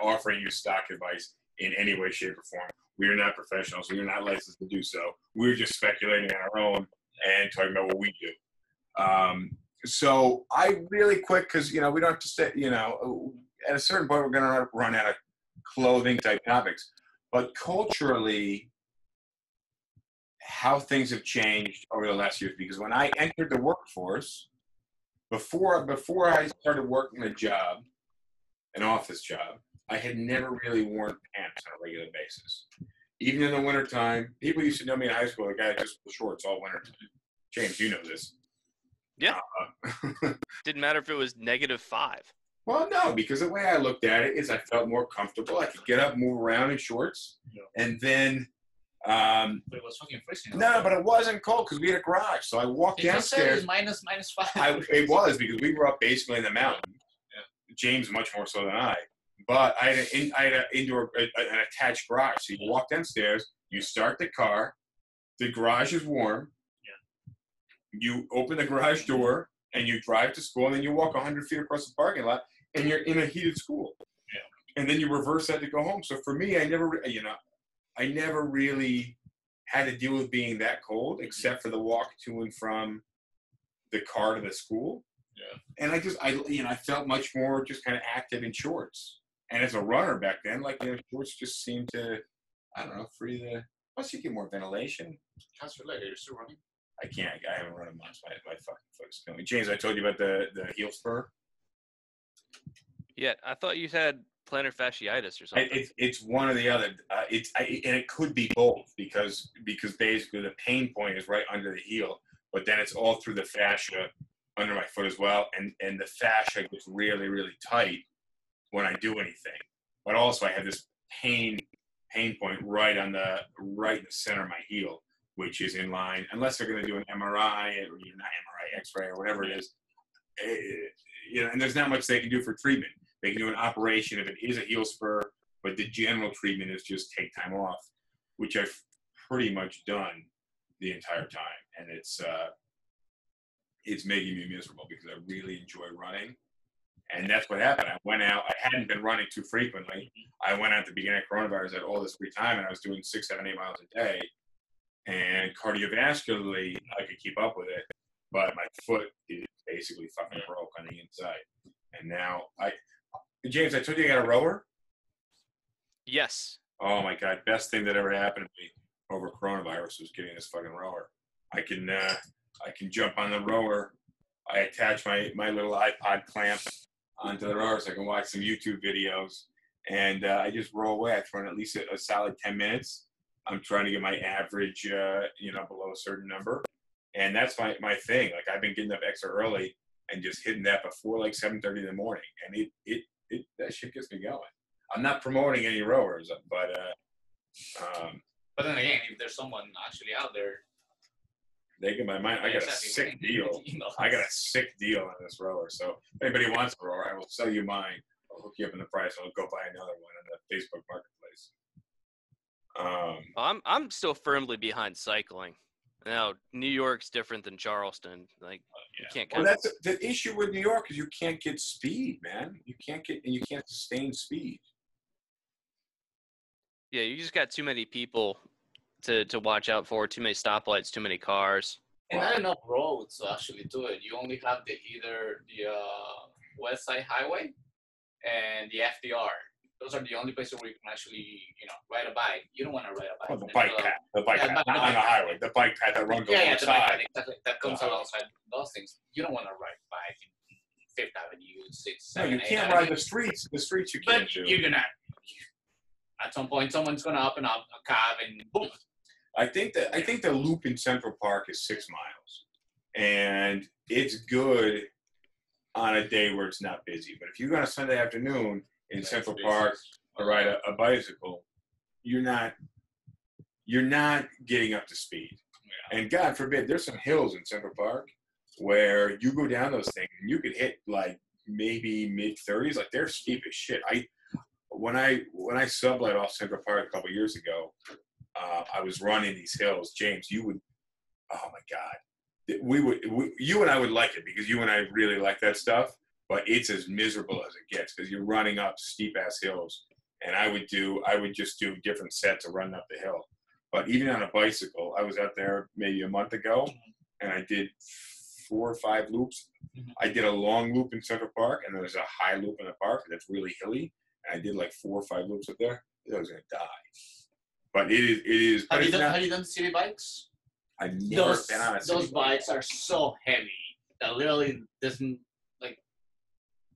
offering you stock advice in any way, shape, or form. We are not professionals. We are not licensed to do so. We're just speculating on our own and talking about what we do. So I really quick, because we don't have to stay. at a certain point, we're going to run out of clothing type topics. But culturally, how things have changed over the last years. Because when I entered the workforce, before I started working a job, an office job, I had never really worn pants on a regular basis. Even in the wintertime, people used to know me in high school, the guy that just wore shorts all wintertime. James, you know this. Yeah. Didn't matter if it was -5. Well, no, because the way I looked at it is I felt more comfortable. I could get up, move around in shorts, and then But it was fucking freezing. no, but it wasn't cold because we had a garage. So I walked It just said downstairs. it's -5. It was because we grew up basically in the mountains. Yeah. James much more so than I. But I had an indoor, an attached garage. So you walk downstairs, you start the car, the garage is warm. Yeah. You open the garage door and you drive to school, and then you walk 100 feet across the parking lot, and you're in a heated school. Yeah. And then you reverse that to go home. So for me, I never really had to deal with being that cold, except for the walk to and from the car to the school. Yeah. And I felt much more just kind of active in shorts. And as a runner back then, shorts just seemed to, I don't know, free the. Plus, you get more ventilation. How's your leg? Are you still running? I can't. I haven't run a month. My fucking foot is killing me. James, I told you about the heel spur. Yeah, I thought you had plantar fasciitis or something. It's one or the other. And it could be both because basically the pain point is right under the heel, but then it's all through the fascia under my foot as well, and the fascia gets really, really tight when I do anything. But also I have this pain point right in the center of my heel, which is in line, unless they're going to do an MRI or not MRI, X-ray or whatever it is. And there's not much they can do for treatment. They can do an operation if it is a heel spur, but the general treatment is just take time off, which I've pretty much done the entire time, and it's making me miserable because I really enjoy running. And that's what happened. I went out. I hadn't been running too frequently. I went out at the beginning of coronavirus, had all this free time, and I was doing 6, 7, 8 miles a day. And cardiovascularly, I could keep up with it, but my foot is basically fucking broke on the inside. And now James, I told you I got a rower. Yes. Oh my God, best thing that ever happened to me over coronavirus was getting this fucking rower. I can jump on the rower. I attach my little iPod clamp onto the rower so I can watch some YouTube videos, and I just roll away. I run at least a solid 10 minutes. I'm trying to get my average, below a certain number, and that's my thing. Like I've been getting up extra early and just hitting that before 7:30 in the morning, and it that shit gets me going. I'm not promoting any rowers, but But then again, if there's someone actually out there, they get my mind. I got a sick deal. I got a sick deal on this rower. So if anybody wants a rower, I will sell you mine. I'll hook you up in the price. I'll go buy another one on the Facebook Marketplace. I'm still firmly behind cycling. Now, New York's different than Charleston. You can't. Well, that's the issue with New York is you can't get speed, man. You can't sustain speed. Yeah, you just got too many people to watch out for. Too many stoplights. Too many cars. and not enough roads to actually do it. You only have either the West Side Highway and the FDR. Those are the only places where you can actually, ride a bike. You don't want to ride a bike. Oh, the bike path. The bike path. Not on the highway. The bike path that runs Yeah, the alongside. bike path, exactly. That comes alongside those things. You don't want to ride a bike in Fifth Avenue, 6th, No, 7th, you 8th can't Avenue. ride the streets. The streets you But can't do. you're gonna. At some point, someone's gonna open up a cab and boom. I think the loop in Central Park is 6 miles, and it's good on a day where it's not busy. But if you go on a Sunday afternoon in Central Park or ride a bicycle, you're not getting up to speed. Yeah. And God forbid, there's some hills in Central Park where you go down those things and you could hit maybe mid-30s. They're steep as shit. When I sublet off Central Park a couple years ago, I was running these hills. James, you would, oh my God, you and I would like it because you and I really like that stuff. But it's as miserable as it gets because you're running up steep ass hills. And I would just do different sets of running up the hill. But even on a bicycle, I was out there maybe a month ago, and I did 4 or 5 loops Mhm. I did a long loop in Central Park, and there's a high loop in the park that's really hilly. And I did like 4 or 5 loops up there. I was gonna die. But it is. But Have you it's done? not. Have you done city bikes? I've never Those been on a city those bikes are so heavy that literally this like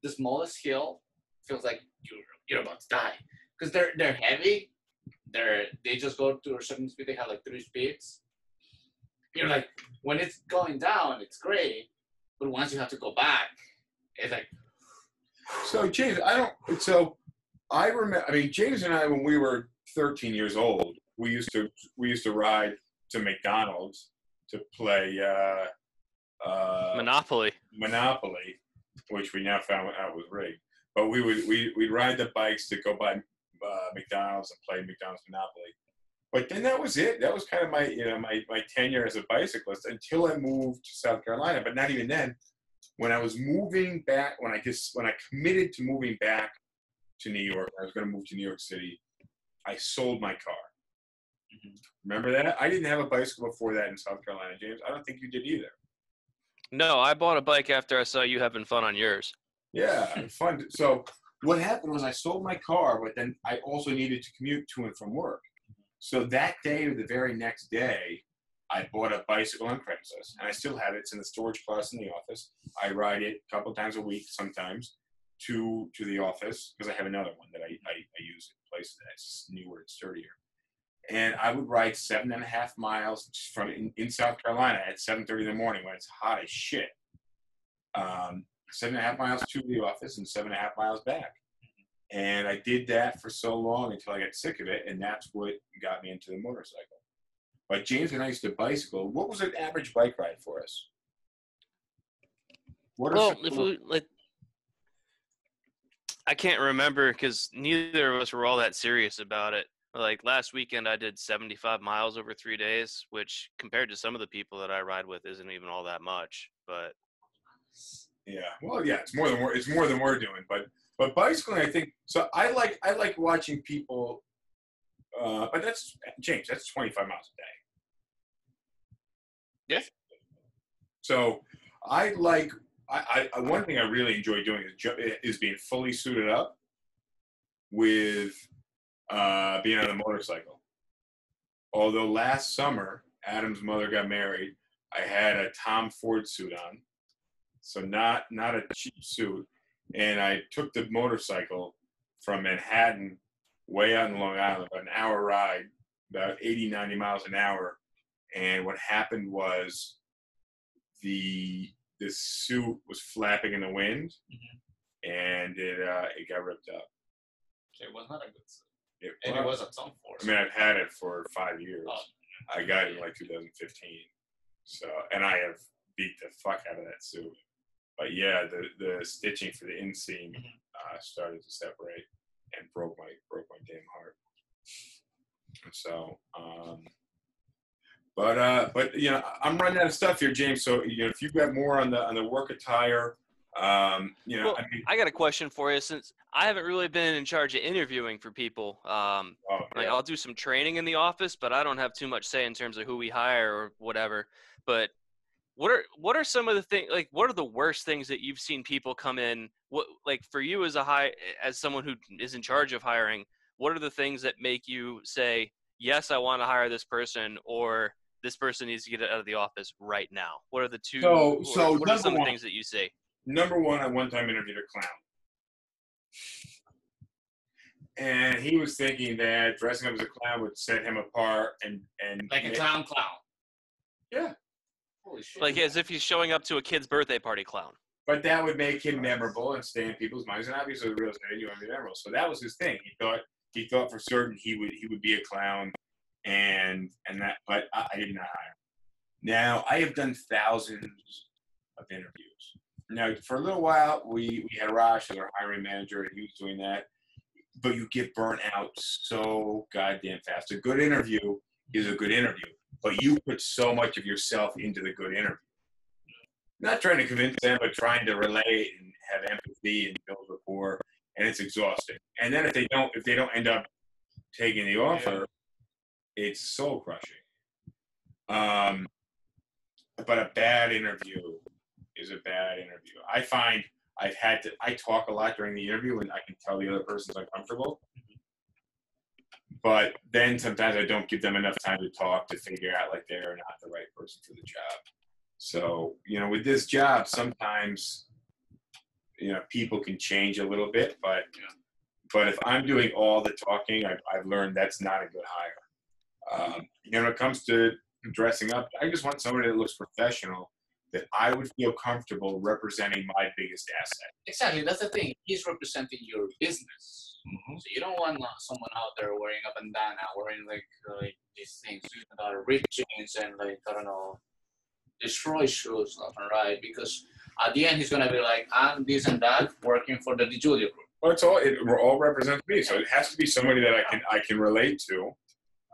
the smallest hill feels like you're about to die because they're heavy. They just go to a certain speed. They have like 3 speeds. You're like when it's going down, it's great, but once you have to go back, it's like So James, I remember. I mean, James and I, when we were 13 years old, we used to ride to McDonald's to play Monopoly. Monopoly, which we now found out was rigged. But we'd ride the bikes to go by McDonald's and play McDonald's Monopoly. But then that was it. That was kind of my tenure as a bicyclist until I moved to South Carolina. But not even then. When I was moving back, when I committed to moving back to New York, I was going to move to New York City. I sold my car. Remember that? I didn't have a bicycle before that in South Carolina, James. I don't think you did either. No, I bought a bike after I saw you having fun on yours. Yeah, fun. So what happened was I sold my car, but then I also needed to commute to and from work. So that day or the very next day, I bought a bicycle on Craigslist, and I still have it. It's in the storage closet in the office. I ride it a couple times a week, sometimes, to the office because I have another one that I use in places that's newer and sturdier. And I would ride 7.5 miles from in South Carolina at 7:30 in the morning when it's hot as shit. 7.5 miles to the office and 7.5 miles back. And I did that for so long until I got sick of it, and that's what got me into the motorcycle. But James and I used to bicycle. What was an average bike ride for us? Well, I can't remember because neither of us were all that serious about it. Like last weekend, I did 75 miles over 3 days, which compared to some of the people that I ride with, isn't even all that much. But yeah, well, yeah, it's more than we're doing. But bicycling, I think. So I like watching people. But that's James. That's 25 miles a day. Yeah. So I one thing I really enjoy doing is being fully suited up with being on a motorcycle. Although last summer Adam's mother got married, I had a Tom Ford suit on, so not a cheap suit, and I took the motorcycle from Manhattan way out in Long Island, about an hour ride, about 80, 90 miles an hour. And what happened was the suit was flapping in the wind, and it got ripped up. It was not a good suit. And it was a Tom Ford. I mean, I've had it for 5 years. Oh. I got it in like 2015. So, and I have beat the fuck out of that suit. But yeah, the stitching for the inseam started to separate and broke my damn heart. So, but you know, I'm running out of stuff here, James. So you know, if you've got more on the work attire, you know, well, I mean, I got a question for you since I haven't really been in charge of interviewing for people. Like I'll do some training in the office, but I don't have too much say in terms of who we hire or whatever. But what are some of the things, like what are the worst things that you've seen people come in? What, like for you as someone who is in charge of hiring, what are the things that make you say, yes, I want to hire this person, or this person needs to get out of the office right now? What are the two? So what are some of the one- things that you say? Number one, I one time interviewed a clown. And he was thinking that dressing up as a clown would set him apart and like a clown. Yeah. Holy shit. Like as if he's showing up to a kid's birthday party clown. But that would make him memorable and stay in people's minds. And obviously the real estate, you want to be memorable. So that was his thing. He thought for certain he would be a clown and that, but I did not hire him. Now I have done thousands of interviews. Now for a little while we had Raj as our hiring manager and he was doing that. But you get burnt out so goddamn fast. A good interview is a good interview, but you put so much of yourself into the good interview. Not trying to convince them, but trying to relate and have empathy and build rapport, and it's exhausting. And then if they don't end up taking the offer, it's soul crushing. But a bad interview is a bad interview. I find I talk a lot during the interview and I can tell the other person's uncomfortable. But then sometimes I don't give them enough time to talk to figure out like they're not the right person for the job. So, with this job, sometimes, people can change a little bit, but if I'm doing all the talking, I've learned that's not a good hire. When it comes to dressing up, I just want somebody that looks professional, that I would feel comfortable representing my biggest asset. Exactly, that's the thing. He's representing your business. So you don't want someone out there wearing a bandana, wearing like these things, ripped jeans and destroy shoes left and right. Because at the end he's gonna be like, I'm this and that, working for the DiGiulio group. Well, it all represents me, so it has to be somebody that I can relate to.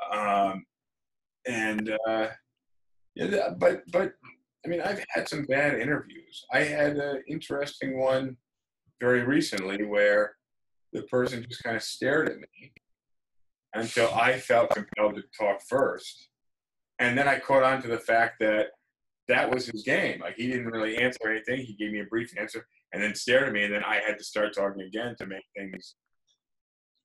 But I mean, I've had some bad interviews. I had an interesting one very recently where the person just kind of stared at me until I felt compelled to talk first. And then I caught on to the fact that was his game. Like, he didn't really answer anything. He gave me a brief answer and then stared at me, and then I had to start talking again to make things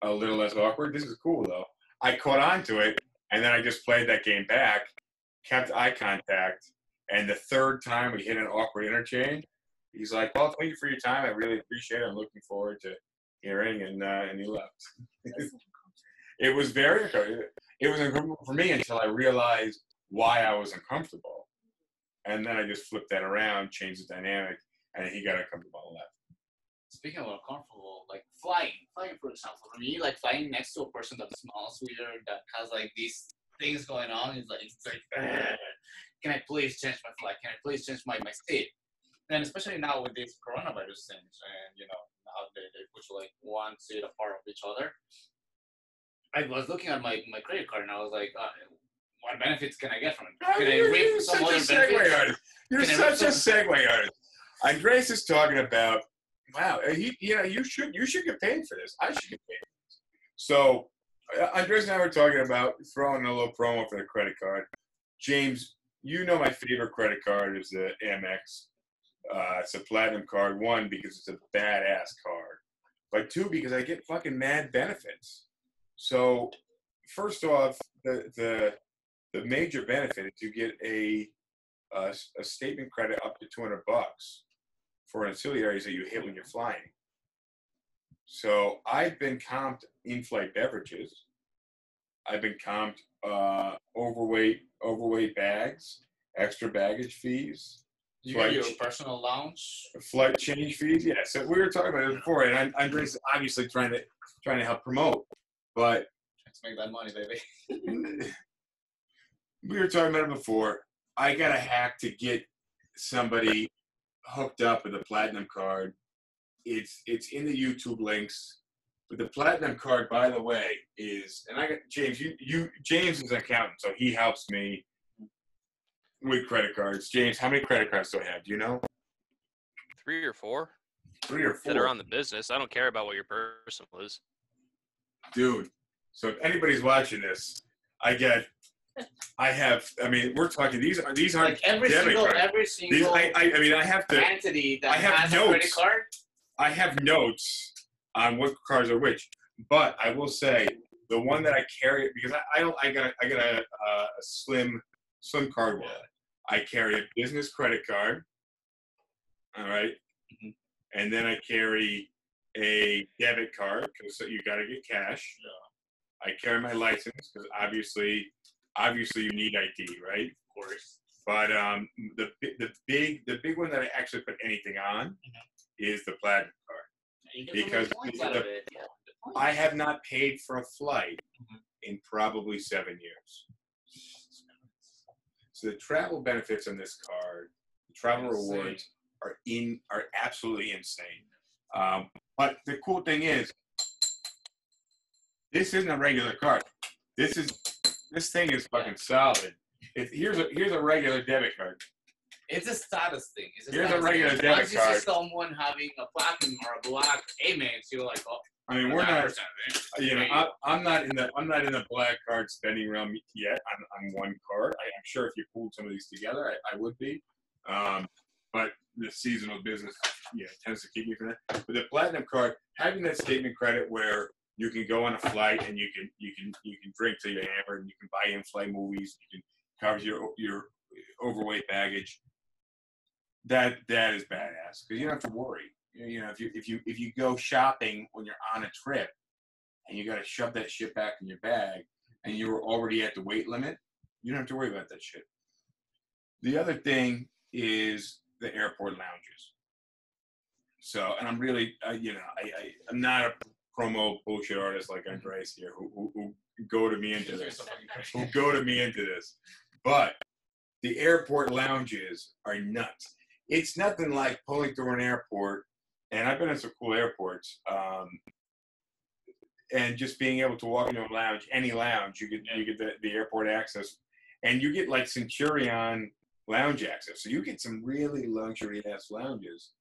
a little less awkward. This is cool, though. I caught on to it, and then I just played that game back, kept eye contact, and the third time we hit an awkward interchange, he's like, well, thank you for your time. I really appreciate it. I'm looking forward to hearing, and he left. It was very uncomfortable. It was uncomfortable for me until I realized why I was uncomfortable. And then I just flipped that around, changed the dynamic, and he got uncomfortable and left. Speaking of uncomfortable, like flying for example, for me, like flying next to a person that smells weird, that has like these things going on, it's like, can I please change my flight? Can I please change my seat? And especially now with these coronavirus things, and now they push like one seat apart of each other. I was looking at my credit card and I was like, what benefits can I get from it? Can I rip some other benefits? You're such a segue artist. Andres is talking about, wow, you should get paid for this. I should get paid for this. So Andres and I were talking about throwing a little promo for the credit card. James, my favorite credit card is the Amex. It's a platinum card. One, because it's a badass card. But two, because I get fucking mad benefits. So first off, the major benefit is you get a statement credit up to $200 for ancillaries that you hit when you're flying. So I've been comped in-flight beverages. I've been comped overweight bags, extra baggage fees. You got your personal lounge, flight change fees. Yeah, so we were talking about it before, and Andres obviously trying to help promote, but let's make that money, baby. We were talking about it before. I got a hack to get somebody hooked up with a platinum card. It's in the YouTube links. But the platinum card, by the way, is, and I got James. James is an accountant, so he helps me with credit cards. James, how many credit cards do I have? Do you know? 3 or 4. 3 or 4 that are on the business. I don't care about what your personal is. Dude, so if anybody's watching this, we're talking, these aren't like every single I have to entity that has a credit card. I have notes on what cards are which, but I will say the one that I carry, because I got a slim card wallet. I carry a business credit card. All right. Mm-hmm. And then I carry a debit card because you got to get cash. Yeah. I carry my license because obviously you need ID, right? Of course. But the big one that I actually put anything on is the platinum card. Because I have not paid for a flight in probably 7 years. So the travel benefits on this card, the travel rewards are absolutely insane. But the cool thing is, this isn't a regular card. This thing is fucking solid. Here's a regular debit card. It's a status thing. Here's a regular debit card. Once you see someone having a platinum or a black Amex, you're like, oh. I mean, we're not. I'm not in the black card spending realm yet. On one card. I'm sure if you pulled some of these together, I would be. But the seasonal business, tends to keep me from that. But the platinum card, having that statement credit where you can go on a flight and you can drink till you're hammered, and you can buy in-flight movies, you can cover your overweight baggage. That is badass because you don't have to worry. If you go shopping when you're on a trip and you got to shove that shit back in your bag and you were already at the weight limit, you don't have to worry about that shit. The other thing is the airport lounges. So, and I'm really, I'm not a promo bullshit artist like Andres here who go to me into this. But the airport lounges are nuts. It's nothing like pulling through an airport, and I've been in some cool airports, and just being able to walk into a lounge, any lounge, you get the airport access, and you get like Centurion lounge access. So you get some really luxury-ass lounges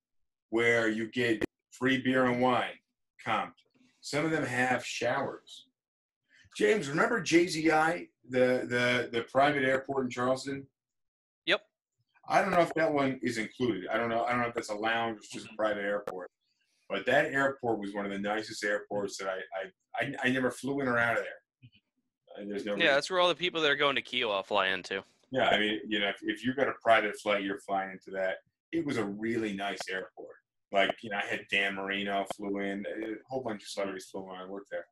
where you get free beer and wine comped. Some of them have showers. James, remember JZI, the private airport in Charleston? Yep. I don't know if that one is included. I don't know if that's a lounge or just a private airport. But that airport was one of the nicest airports that I never flew in or out of there. There's no reason. That's where all the people that are going to Kiowa fly into. Yeah, I mean, if you got a private flight, you're flying into that. It was a really nice airport. Like, I had Dan Marino flew in. A whole bunch of celebrities flew when I worked there.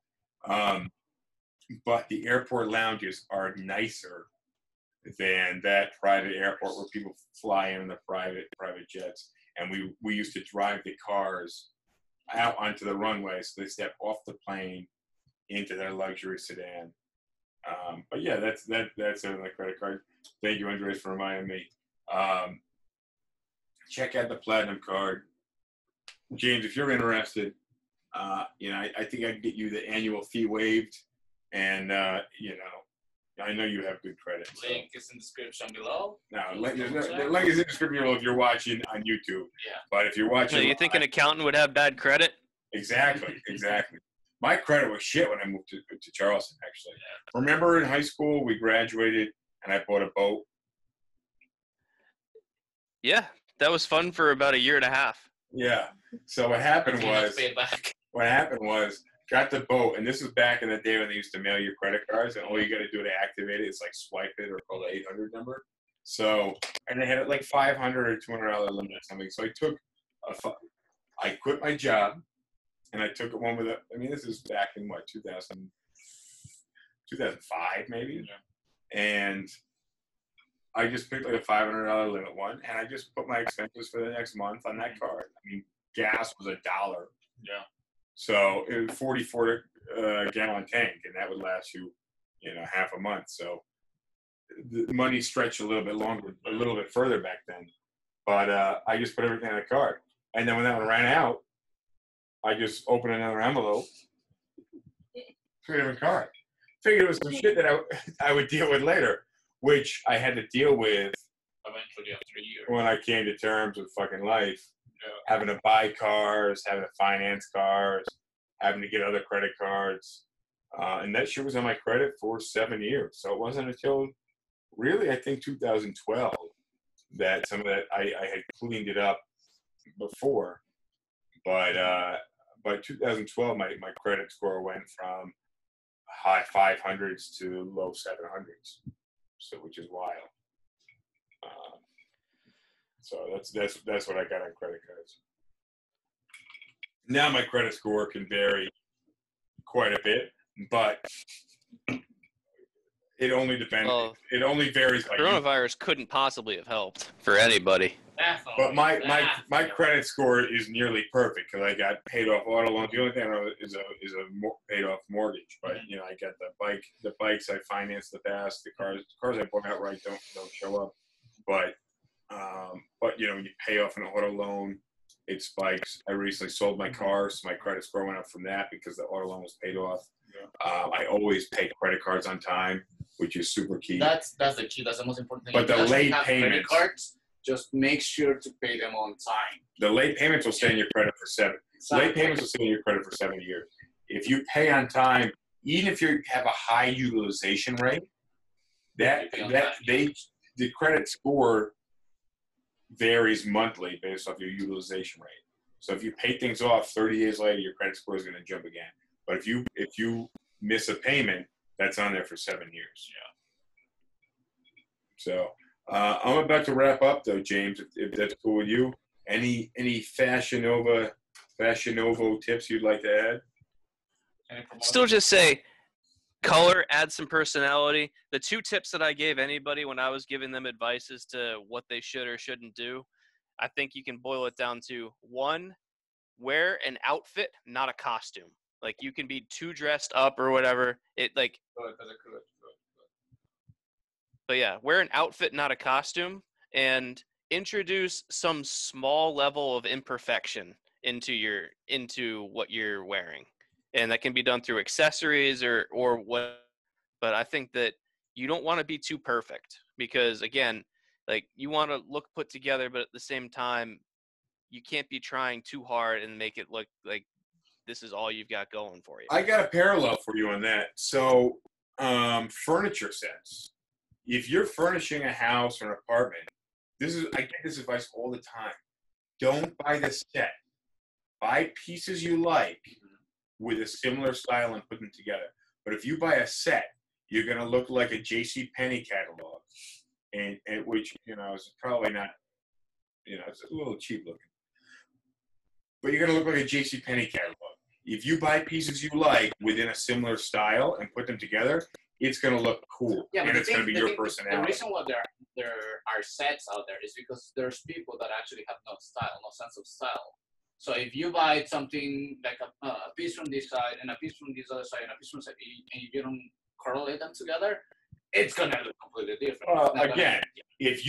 But the airport lounges are nicer than that private airport where people fly in the private jets. And we used to drive the cars out onto the runway so they step off the plane into their luxury sedan. But yeah, that's it on the credit card. Thank you, Andres, for reminding me. Check out the platinum card. James, if you're interested, I think I can get you the annual fee waived, and I know you have good credit. So. Link is in the description below. No, the link is in the description below if you're watching on YouTube. Yeah. But if you're watching, So you think an accountant would have bad credit? Exactly. My credit was shit when I moved to Charleston. Actually, remember in high school we graduated and I bought a boat. Yeah, that was fun for about a year and a half. Yeah. So what happened was got the boat, and this was back in the day when they used to mail you credit cards, and all you got to do to activate it is like swipe it or call the 800 number. So, and they had like $500 or $200 limit or something. So I quit my job, and I took one with this is back in 2005 maybe, and I just picked like a $500 limit one, and I just put my expenses for the next month on that card. I mean, gas was $1. Yeah. So it was 44 gallon tank, and that would last you, half a month. So the money stretched a little bit further back then. But I just put everything on the card, and then when that one ran out, I just opened another envelope, put it in a card. Figured it was some shit that I would deal with later, which I had to deal with eventually after a year when I came to terms with fucking life. Yeah. Having to buy cars, having to finance cars, having to get other credit cards. And that shit was on my credit for 7 years. So it wasn't until really, I think 2012 that some of that I had cleaned it up before. But 2012, my credit score went from high 500s to low 700s. So, which is wild. So that's what I got on credit cards. Now my credit score can vary quite a bit, but it only depends. Well, it only varies. Coronavirus couldn't possibly have helped for anybody. But my credit score is nearly perfect because I got paid off auto loans. The only thing I know is a paid off mortgage. But I got the bikes I financed the past. The cars I bought outright don't show up. But when you pay off an auto loan, it spikes. I recently sold my car, so my credit score went up from that because the auto loan was paid off. Yeah. I always pay credit cards on time, which is super key. That's the key. That's the most important thing. But the late credit payments, cards, just make sure to pay them on time. The late payments will stay in your credit for 7. Exactly. Late payments will stay in your credit for 7 years. If you pay on time, even if you have a high utilization rate, the credit score varies monthly based off your utilization rate. So if you pay things off 30 years later, your credit score is going to jump again. But if you miss a payment, that's on there for 7 years. So I'm about to wrap up though, James, if that's cool with you. Any Fashion Novo tips you'd like to add? Still just say color, add some personality. The 2 tips that I gave anybody when I was giving them advice as to what they should or shouldn't do, I think you can boil it down to 1, wear an outfit, not a costume. Like you can be too dressed up or whatever. But yeah, wear an outfit, not a costume, and introduce some small level of imperfection into what you're wearing. And that can be done through accessories or what. But I think that you don't want to be too perfect because, again, like you want to look put together, but at the same time, you can't be trying too hard and make it look like this is all you've got going for you. I got a parallel for you on that. So furniture sets. If you're furnishing a house or an apartment, I get this advice all the time. Don't buy the set. Buy pieces you like with a similar style and put them together. But if you buy a set, you're going to look like a JCPenney catalog, and which, is probably not, it's a little cheap looking. But you're going to look like a JCPenney catalog. If you buy pieces you like within a similar style and put them together, it's going to look cool, and it's going to be your personality. The reason why there are sets out there is because there's people that actually have no style, no sense of style. So if you buy something like a piece from this side and a piece from this other side and a piece from this side, and you don't correlate them together, it's gonna look completely different. Again, if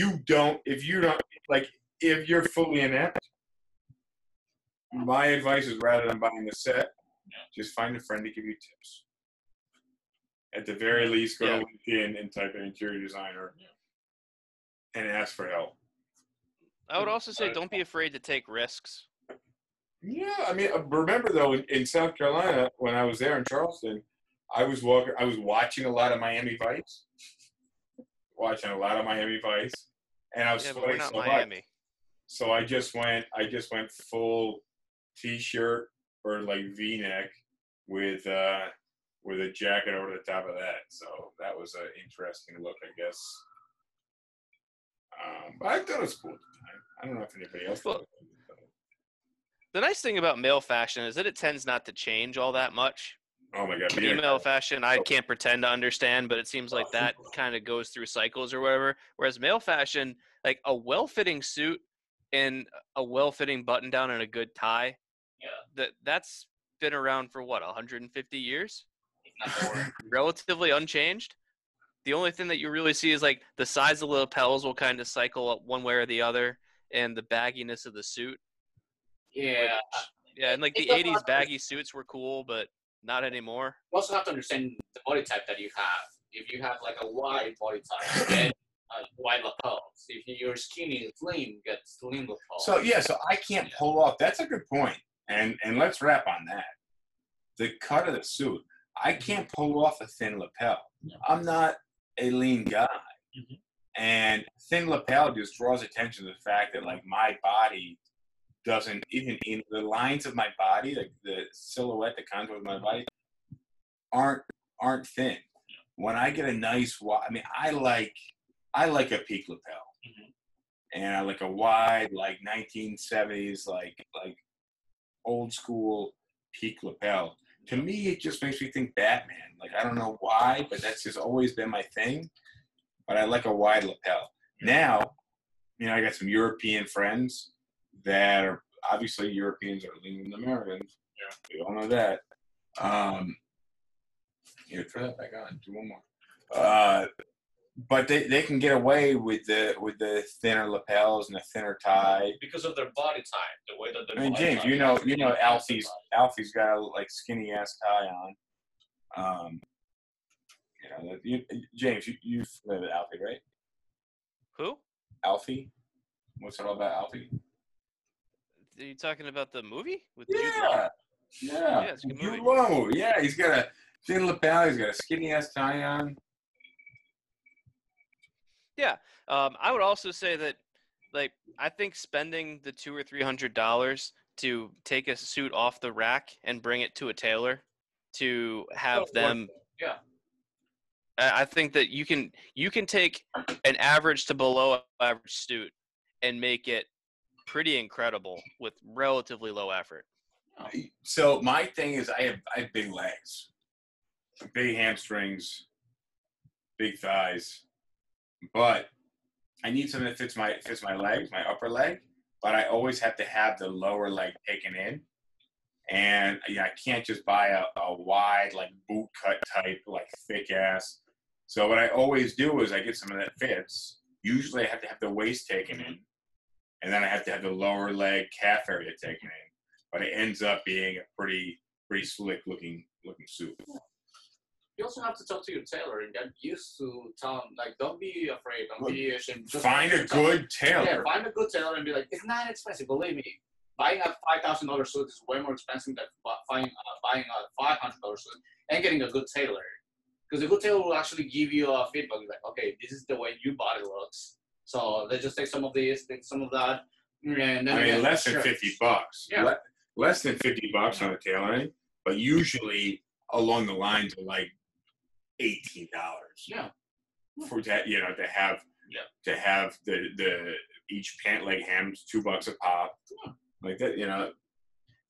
you're fully inept, my advice is rather than buying the set, just find a friend to give you tips. At the very least, go to LinkedIn and type in interior designer and ask for help. I would also say don't be afraid to take risks. Yeah, I mean, remember though, in South Carolina, when I was there in Charleston, I was watching a lot of Miami Vice, and I was but we're sweating not so Miami. much. So I just went full T-shirt or like V-neck with a jacket over the top of that. So that was an interesting look, I guess. But I thought it was cool at the time. I don't know if anybody else thought it was. The nice thing about male fashion is that it tends not to change all that much. Oh my God. Female fashion, I can't pretend to understand, but it seems like that kind of goes through cycles or whatever. Whereas male fashion, like a well-fitting suit and a well-fitting button-down and a good tie, that's been around for what, 150 years? Relatively unchanged. The only thing that you really see is like the size of the lapels will kind of cycle up one way or the other, and the bagginess of the suit. Yeah. Yeah, and like the 80s baggy suits were cool, but not anymore. You also have to understand the body type that you have. If you have like a wide body type, get wide lapels. If you're skinny and slim, get slim lapels. So I can't pull off. That's a good point. And let's wrap on that. The cut of the suit. I can't pull off a thin lapel. I'm not a lean guy. Mm-hmm. And thin lapel just draws attention to the fact that like my body doesn't, even in the lines of my body, like the silhouette, the contours of my body aren't thin. When I get a nice, I like a peak lapel, and I like a wide, like 1970s, like old school peak lapel. To me, it just makes me think Batman. Like I don't know why, but that's just always been my thing. But I like a wide lapel. Now, I got some European friends that are obviously Europeans are leaner than Americans. Yeah, we all know that. Here, throw that back on. Do one more. But they can get away with the thinner lapels and the thinner tie because of their body type, the way that I mean, James, you know, Alfie's got a like skinny ass tie on. James, you've met with Alfie, right? Who? Alfie. What's it all about, Alfie? Are you talking about the movie with Yeah. Jude Law? Yeah, it's a good movie. Jude Law. Yeah, he's got a thin lapel. He's got a skinny ass tie on. Yeah, I would also say that like I think spending the $200 or $300 to take a suit off the rack and bring it to a tailor to have them. Yeah. I think that you can take an average to below average suit and make it pretty incredible with relatively low effort. So my thing is I have big legs, big hamstrings, big thighs, but I need something that fits my legs, my upper leg, but I always have to have the lower leg taken in. And I can't just buy a wide, like boot cut type, like thick ass. So what I always do is I get something that fits. Usually I have to have the waist taken in, and then I have to have the lower leg calf area taken in. But it ends up being a pretty slick looking suit. You also have to talk to your tailor and get used to tell them, like, don't be afraid, don't be ashamed. Just Find a good tailor. Yeah, find a good tailor and be like, it's not expensive. Believe me, buying a $5,000 suit is way more expensive than buying a $500 suit and getting a good tailor. Because a good tailor will actually give you a feedback, like, okay, this is the way your body looks. So let's just take some of this, take some of that, and then I mean, less than $50. Yeah. Less than $50 on the tailoring, but usually along the lines of like $18. Yeah. For that, to have the each pant leg hams $2 a pop, like that, they're not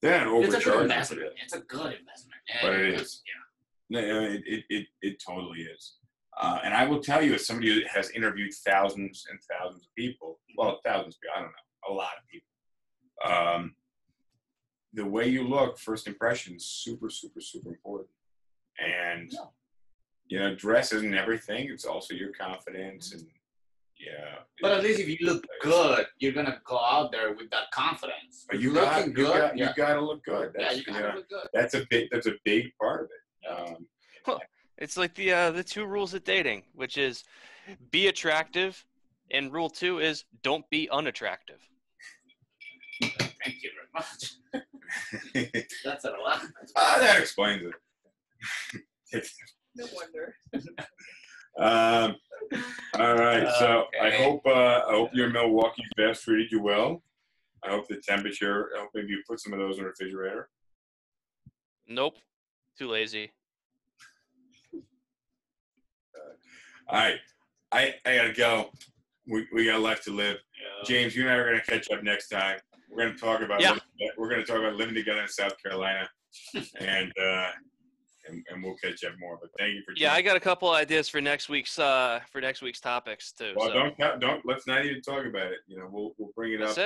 It's a good overcharging for investment. that. It's a good investment. But it is. Yeah. No, it totally is. And I will tell you, as somebody who has interviewed thousands and thousands of people, well, thousands of people, I don't know, a lot of people. The way you look, first impression, is super, super, super important. And, dress isn't everything. It's also your confidence. And, But at least if you look good, you're going to go out there with that confidence. But you you got to look good. Yeah, you got to look good. That's a big part of it. It's like the 2 rules of dating, which is be attractive, and rule 2 is don't be unattractive. Thank you very much. That's a lot. That explains it. No wonder. All right. So Okay. I hope your Milwaukee vest treated you well. I hope the temperature. I hope maybe you put some of those in the refrigerator. Nope, too lazy. All right. I gotta go. We got life to live. Yeah. James, you and I are gonna catch up next time. We're gonna talk about living together in South Carolina, and we'll catch up more. But thank you for Yeah, I got a couple ideas for next week's topics too. Well, so. don't let's not even talk about it. We'll bring it up.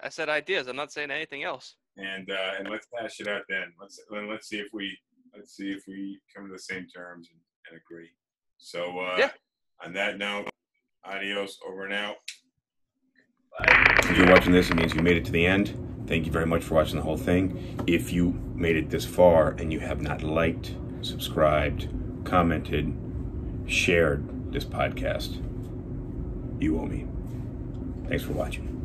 I said ideas. I'm not saying anything else. And let's hash it out then. Let's see if we come to the same terms and agree. So on that note, adios, over and out. If you're watching this, it means you made it to the end. Thank you very much for watching the whole thing. If you made it this far and you have not liked, subscribed, commented, shared this podcast, you owe me. Thanks for watching.